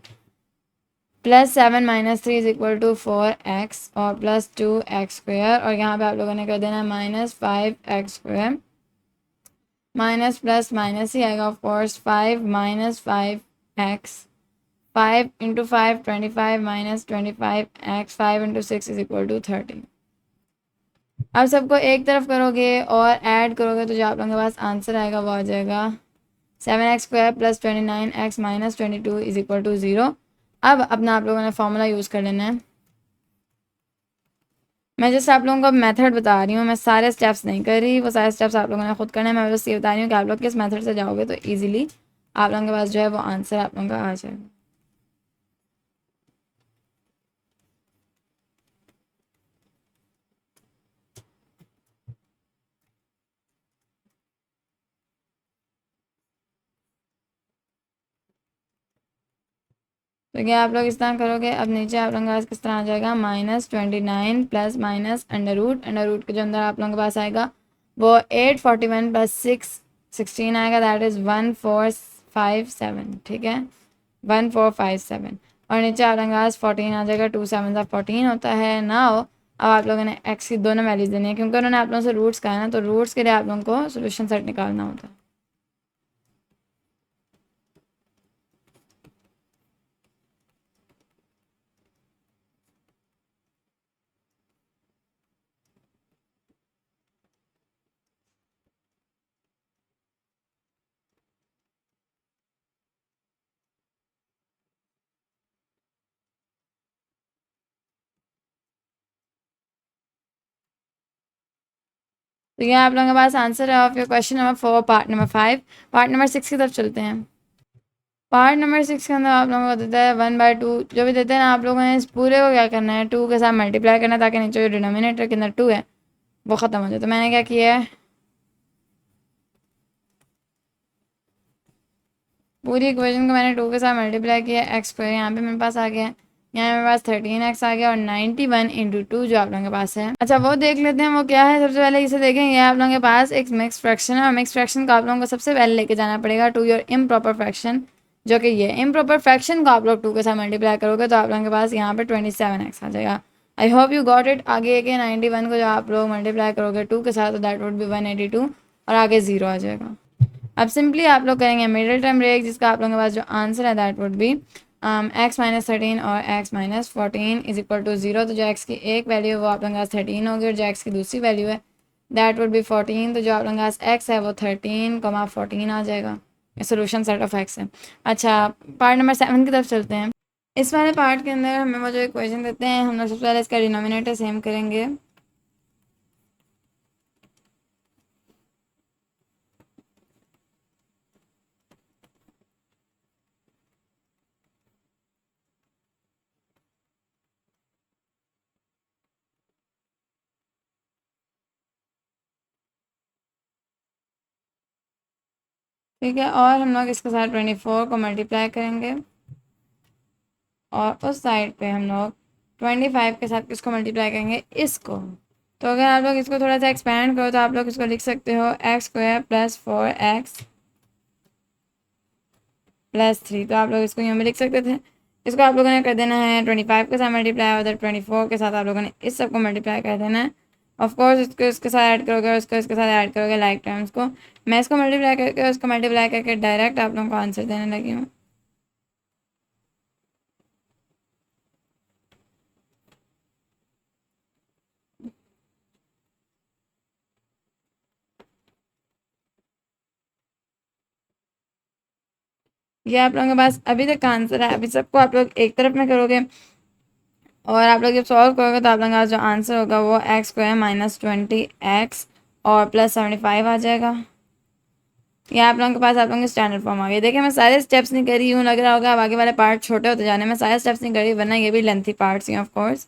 A: प्लस 7 - 3 = 4x और प्लस 2x²। और यहाँ पे आप लोगों ने कर देना है -5x²। माइनस प्लस माइनस ही आएगा ऑफ कोर्स। 5 - 5x, 5 × 5 25 - 25x, 5 × 6 = 30। अब सबको एक तरफ करोगे और ऐड करोगे तो जो आप लोगों के पास आंसर आएगा वो आ जाएगा 7x² + 29x - 22 = 0। अब अपना आप लोगों ने फॉर्मूला यूज़ कर लेना है। मैं जैसे आप लोगों को मेथड बता रही हूँ, मैं सारे स्टेप्स नहीं कर रही, वो सारे स्टेप्स आप लोगों ने खुद करना है। मैं बस ये बता रही हूँ कि आप लोग किस मेथड से जाओगे तो ईजिली आप लोगों के पास जो है वो आंसर आप लोगों का आ जाएगा। तो क्या आप लोग इस तरह करोगे। अब नीचे आप लोगों के पास किस तरह आ जाएगा, -29 प्लस माइनस अंडर रूट के जो अंदर आप लोगों के पास आएगा वो 841 + 6 16 आएगा, दैट इज़ 1457। ठीक है, 1457। और नीचे आप लोगों के पास 14 आ जाएगा, 2 7 14 होता है। नाउ अब आप लोगों ने एक्स की दोनों वैल्यूज देनी है क्योंकि उन्होंने आप लोगों से रूट्स कहा है ना, तो रूट्स के लिए आप लोगों को सोल्यूशन सेट निकालना होता है। तो ये आप लोगों के पास आंसर है of your question number 4 part number 5। Part number 6 की तरफ चलते हैं। पार्ट नंबर 6 के अंदर आप लोगों को देता है 1/2। जो भी देते हैं ना, आप लोगों ने इस पूरे को क्या करना है, 2 के साथ मल्टीप्लाई करना है ताकि नीचे जो डिनोमिनेटर के अंदर 2 है वो ख़त्म हो जाए। तो मैंने क्या किया है, पूरी इक्वेशन को मैंने 2 के साथ मल्टीप्लाई किया। x² यहाँ पे मेरे पास आ गया है, यहाँ मेरे पास 13x आ गया और 91 × 2 जो आप लोगों के पास है। अच्छा वो देख लेते हैं वो क्या है। सबसे पहले इसे देखेंगे, आप लोगों के पास एक मिक्स फ्रैक्शन है और मिक्स फ्रैक्शन को आप लोगों को सबसे पहले लेके जाना पड़ेगा टू योर इम्प्रॉपर फ्रैक्शन, जो कि ये इम्प्रॉपर फ्रैक्शन को आप लोग 2 के साथ मल्टीप्लाई करोगे तो आप लोगों के पास यहाँ पे 27x आ जाएगा। I hope you got it. आगे के 91 को जो आप लोग मल्टीप्लाई करोगे 2 के साथ तो दैट वुड बी 182 और आगे 0 आ जाएगा। अब सिंपली आप लोग करेंगे मिडिल टर्म ब्रेक, जिसका आप लोगों के पास जो आंसर है दैट वुड बी x - 13 और x - 14 = 0। तो जो x की एक वैल्यू है वो आप लोगों के पास 13 होगी और जो x की दूसरी वैल्यू है दैट वुड बी 14। तो जो आप लोगों के पास x है वो 13, 14 आ जाएगा। सोल्यूशन सेट ऑफ x है। अच्छा पार्ट नंबर 7 की तरफ चलते हैं। इस वाले पार्ट के अंदर हमें वो जो इक्वेशन देते हैं, हम लोग सबसे पहले इसका डिनोमिनेटर सेम करेंगे। ठीक है, और हम लोग इसके साथ 24 को मल्टीप्लाई करेंगे और उस साइड पे हम लोग 25 के साथ किसको मल्टीप्लाई करेंगे, इसको। तो अगर आप लोग इसको थोड़ा सा एक्सपेंड करो तो आप लोग इसको लिख सकते हो x² + 4x + 3। तो आप लोग इसको यूँ भी लिख सकते थे। इसको आप लोगों ने कर देना है 25 के साथ मल्टीप्लाई, उधर 24 के साथ आप लोगों ने इस सब को मल्टीप्लाई कर देना है। ऑफकोर्स इसको इसके साथ ऐड करोगे और इसको इसके साथ ऐड करोगे लाइक टर्म्स को। मैं इसको मल्टीप्लाई करके उसको मल्टीप्लाई करके डायरेक्ट आप लोगों को आंसर देने लगी हूँ। ये आप लोगों के पास अभी तक का आंसर है। अभी सबको आप लोग एक तरफ में करोगे और आप लोग जब सॉल्व करोगे तो आप लोगों का जो आंसर होगा वो x² - 20x और +75 आ जाएगा। ये आप लोगों के पास आप लोगों की स्टैंडर्ड फॉर्म आ गई। देखिए मैं सारे स्टेप्स नहीं करी हूँ, लग रहा होगा अब आगे वाले पार्ट छोटे होते जाने में सारे स्टेप्स नहीं करी, वरना ये भी लेंथी पार्ट्स हैं ऑफ कोर्स।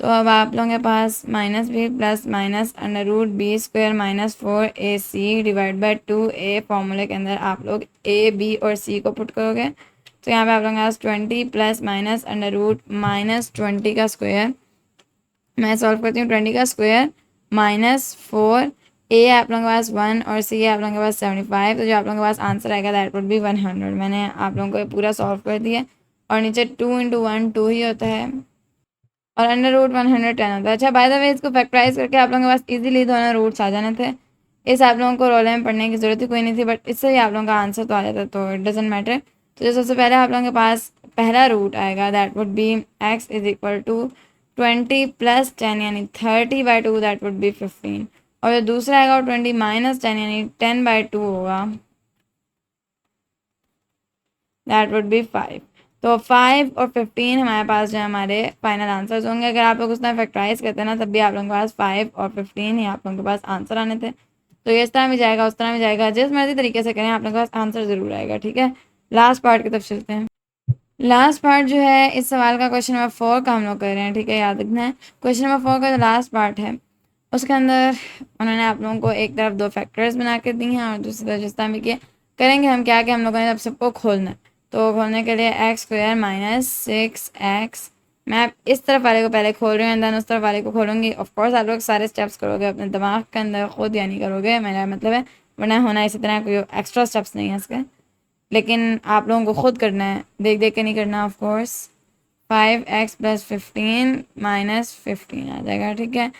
A: तो अब आप लोगों के पास -b + -√b² - 4ac/2a फॉर्मूले के अंदर आप लोग a, b और c को पुट करोगे। तो यहाँ पे आप लोगों के पास 20 + -√-20 का स्क्वायर मैं सॉल्व करती हूँ 20 का स्क्वायर -4, ए आप लोगों के पास 1 और सी है आप लोगों के पास 75, तो जो आप लोगों के पास आंसर आएगा दैट वुड बी 100। मैंने आप लोगों को ये पूरा सॉल्व कर दिया और नीचे 2 × 1 2 ही होता है और √110 होता है। अच्छा बाय द वे इसको फैक्टराइज करके आप लोगों के पास इजीली दोनों रूट्स आ जाने थे। इस आप लोगों को रोले में पढ़ने की ज़रूरत ही कोई नहीं थी, बट इससे ही आप लोगों का आंसर तो आ जाता, तो इट डजेंट मैटर। तो जो सबसे पहले आप लोगों के पास पहला रूट आएगा दैट वुड बी x = 20 + 10 यानी 30/2 दैट वुड बी 15, और जो दूसरा आएगा वो 20 - 10 यानी 10/2 होगा दैट वुड बी 5। तो 5 और 15 हमारे पास जो है हमारे फाइनल आंसर्स होंगे। अगर आप लोग उसमें फैक्टराइज करते हैं ना तब भी आप लोगों के पास 5 और 15 ही आप लोगों के पास आंसर आने थे। तो ये इस तरह भी जाएगा उस तरह भी जाएगा, जिस मर्जी तरीके से करें आप लोगों के पास आंसर ज़रूर आएगा। ठीक है, लास्ट पार्ट की तरफ चलते हैं। लास्ट पार्ट जो है इस सवाल का क्वेश्चन नंबर 4 का हम लोग कर रहे हैं। ठीक है, याद रखना है क्वेश्चन नंबर 4 का जो लास्ट पार्ट है उसके अंदर उन्होंने आप लोगों को एक तरफ 2 फैक्टर्स बना के दी हैं और दूसरी तरफ जिस तरह भी किया करेंगे हम क्या कि हम लोगों ने अब सबको खोलना है। तो खोलने के लिए x² - 6x, मैं इस तरफ वाले को पहले खोल रही हूँ एंड देन उस तरफ वाले को खोलूँगी। ऑफकोर्स आप लोग सारे स्टेप्स करोगे अपने दिमाग के अंदर खुद, या नहीं करोगे मेरा मतलब है, वरना होना इसी तरह कोई एक्स्ट्रा स्टेप्स नहीं है इसके, लेकिन आप लोगों को खुद करना है, देख देख के नहीं करना। ऑफ कोर्स 5x + 15 - 15 आ जाएगा। ठीक है,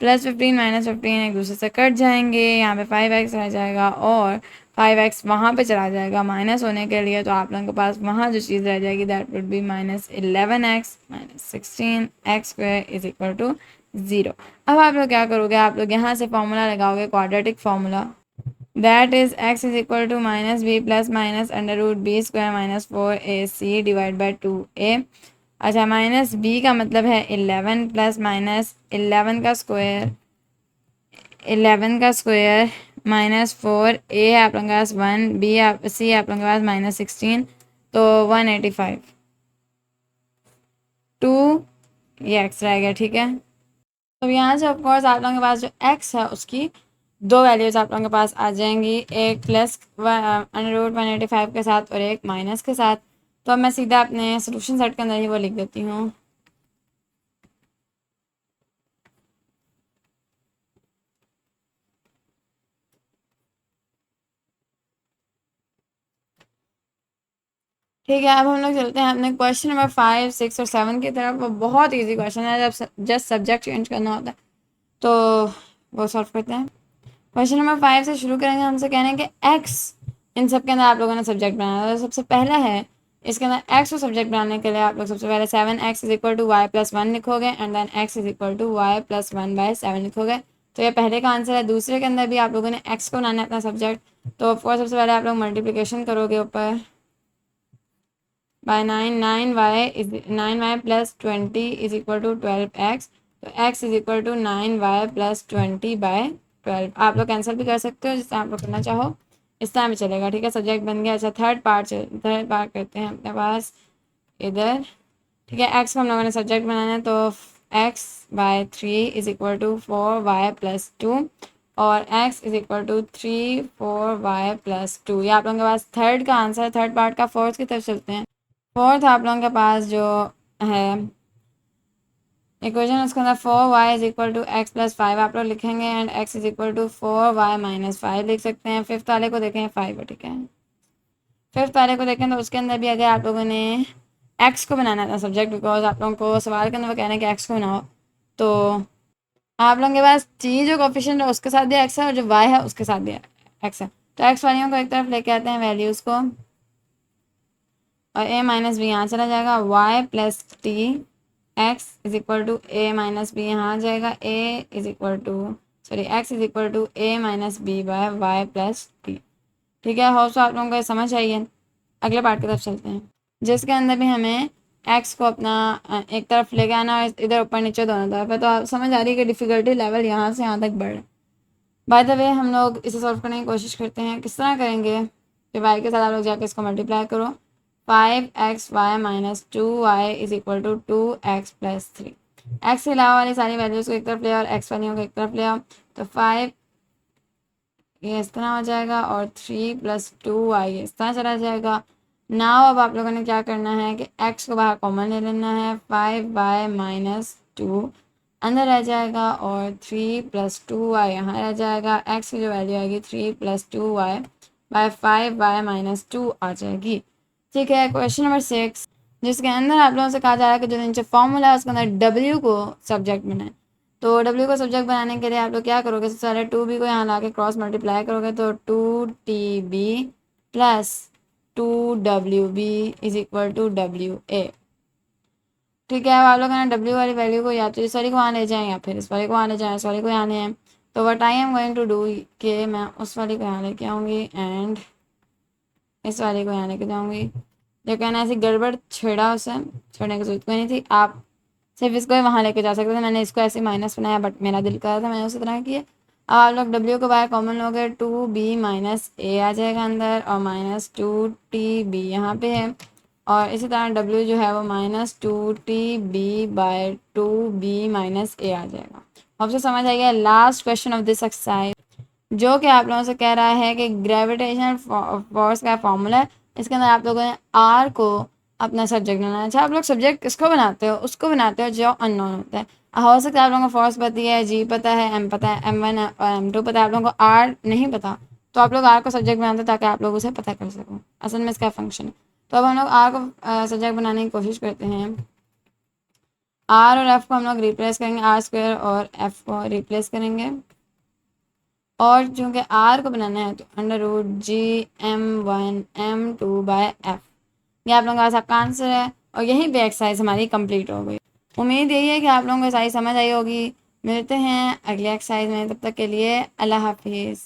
A: +15 - 15 एक दूसरे से कट जाएंगे, यहाँ पे 5x रह जाएगा और 5x वहाँ पे चला जाएगा माइनस होने के लिए, तो आप लोगों के पास वहाँ जो चीज़ रह जाएगी that would B -11x - 16x² = 0। अब आप लोग क्या करोगे, आप लोग यहाँ से फॉर्मूला लगाओगे quadratic formula, that is x = -b ± √b² - 4ac / 2a। अच्छा माइनस b का मतलब है 11 प्लस माइनस 11 का स्क्वायर -4, a है आप लोगों के पास 1, c है आप लोगों के पास -16, तो 185 2 ये x रह गया। ठीक है, तो यहाँ से ऑफकोर्स आप लोगों के पास जो x है उसकी 2 वैल्यूज़ आप लोगों के पास आ जाएंगी, एक +185 के साथ और एक माइनस के साथ। तो अब मैं सीधा अपने सोल्यूशन सेट के अंदर ही वो लिख देती हूँ। ठीक है, अब हम लोग चलते हैं अपने क्वेश्चन नंबर 5, 6 और 7 की तरफ। वो बहुत इजी क्वेश्चन है, जब जस्ट सब्जेक्ट चेंज करना होता है तो वो सॉल्व करते हैं। क्वेश्चन नंबर 5 से शुरू करेंगे। हमसे कहने हैं कि x इन सब के अंदर आप लोगों ने सब्जेक्ट बनाना है। तो सबसे पहला है इसके अंदर x को सब्जेक्ट बनाने के लिए आप लोग सबसे पहले 7x = y + 1 लिखोगे एंड देन x = y + 1/7 लिखोगे। तो ये पहले का आंसर है। दूसरे के अंदर भी आप लोगों ने x को बनाना है अपना सब्जेक्ट, तो ऑफकोर्स सबसे पहले आप लोग मल्टीप्लिकेशन करोगे ऊपर बाय 9y + 20 = 12x, तो x = 9y + 20/12। आप लोग कैंसिल भी कर सकते हो जिससे आप लोग करना चाहो, इस तरह भी चलेगा। ठीक है, सब्जेक्ट बन गया। अच्छा थर्ड पार्ट करते हैं अपने पास इधर। ठीक है, x को हम लोगों ने सब्जेक्ट बनाना है, तो x/3 = 4y + 2 और x = 3 4y + 2। ये आप लोगों के पास थर्ड का आंसर है। थर्ड पार्ट का फोर्थ की तरफ चलते हैं। फोर्थ आप लोगों के पास जो है इक्वेशन उसके अंदर 4y = x + 5 आप लोग लिखेंगे एंड x = 4y - 5 लिख सकते हैं। फिफ्थ वाले को देखें 5 है। ठीक है, फिफ्थ वाले को देखें तो उसके अंदर भी अगर आप लोगों ने x को बनाना था सब्जेक्ट, बिकॉज आप लोगों को सवाल के अंदर वो कहना है कि x को बनाओ, तो आप लोगों के पास t जो कोफिशिएंट है उसके साथ भी x है और जो y है उसके साथ भी x है। तो x वालियों को एक तरफ लेके आते हैं वैल्यूज़ को और a - b यहाँ चला जाएगा, y + t x = a - b यहाँ आ जाएगा, x = a - b/y + t। ठीक है, होप सो आप लोगों को समझ आई है। अगले पार्ट की तरफ चलते हैं जिसके अंदर भी हमें x को अपना एक तरफ लेके आना और इधर ऊपर नीचे दोनों तरफ है। तो आप समझ आ रही है कि डिफ़िकल्टी लेवल यहाँ से यहाँ तक बढ़ रहा है। बाय द वे हम लोग इसे सॉल्व करने की कोशिश करते हैं। किस तरह करेंगे कि y के साथ आप लोग जाकर इसको मल्टीप्लाई करो, 5xy - 2y = 2x + 3। x के अलावा वाली सारी वैल्यूज़ को एक तरफ ले आओ और x वालियों को एक तरफ ले आओ, तो 5 ये इस तरह हो जाएगा और 3 + 2y इस तरह चला जाएगा। नाउ अब आप लोगों ने क्या करना है कि x को बाहर कॉमन ले लेना है, 5y - 2 अंदर रह जाएगा और 3 + 2y यहाँ रह जाएगा। x की जो वैल्यू आएगी 3 + 2y/5y-2 आ जाएगी। ठीक है, क्वेश्चन नंबर 6 जिसके अंदर आप लोगों से कहा जा रहा है कि जो नीचे फॉर्मूला है उसके अंदर w को सब्जेक्ट बनाए। तो w को सब्जेक्ट बनाने के लिए आप लोग क्या करोगे, सबसे पहले 2b को यहाँ ला के क्रॉस मल्टीप्लाई करोगे तो 2tb + 2wb = wa। ठीक है, अब आप लोग ना w वाली वैल्यू को या तो इस वाली को वहाँ ले जाएं या फिर इस वाली को वहाँ ले जाएं, इस वाली को यहाँ ले आएं। तो what I am going to do कि मैं उस वाली को यहाँ लेके आऊँगी एंड इस वाली को यहाँ लेके जाऊँगी। जो कहना ऐसी गड़बड़ छेड़ा, उसे छोड़ने की जरूरत कोई नहीं थी, आप सिर्फ इसको ही वहाँ लेके जा सकते थे। मैंने इसको ऐसे माइनस बनाया बट मेरा दिल कर रहा था मैंने उसी तरह किया। अब आप लोग w को बाहर कॉमन लोगे 2b - a आ जाएगा अंदर और -2tb यहाँ पे है और इसी तरह w जो है वो -2tb/2b - a आ जाएगा। आपसे समझ आ गया। Last question of this exercise जो कि आप लोगों से कह रहा है कि ग्रेविटेशनल फोर्स का फॉर्मूला है। इसके अंदर आप लोगों ने आर को अपना सब्जेक्ट बनाना है। अच्छा, आप लोग सब्जेक्ट किसको बनाते हो, उसको बनाते हो जो अननोन होता है। हो सकता है आप लोगों को फोर्स पता है, जी पता है, एम पता है, m1 और m2 पता है, आप लोगों को आर नहीं पता, तो आप लोग आर को सब्जेक्ट बनाते हो ताकि आप लोग उसे पता कर सको असल में इसका फंक्शन है। तो अब हम लोग आर को सब्जेक्ट बनाने की कोशिश करते हैं। आर और एफ को हम लोग रिप्लेस करेंगे, r² और एफ को रिप्लेस करेंगे और चूंकि आर को बनाना है तो √Gm1m2/f ये आप लोगों का सबका आंसर है और यहीं पे एक्सरसाइज हमारी कंप्लीट हो गई। उम्मीद यही है कि आप लोगों को एक्सरसाइज समझ आई होगी। मिलते हैं अगले एक्सरसाइज में, तब तक के लिए अल्लाह हाफिज़।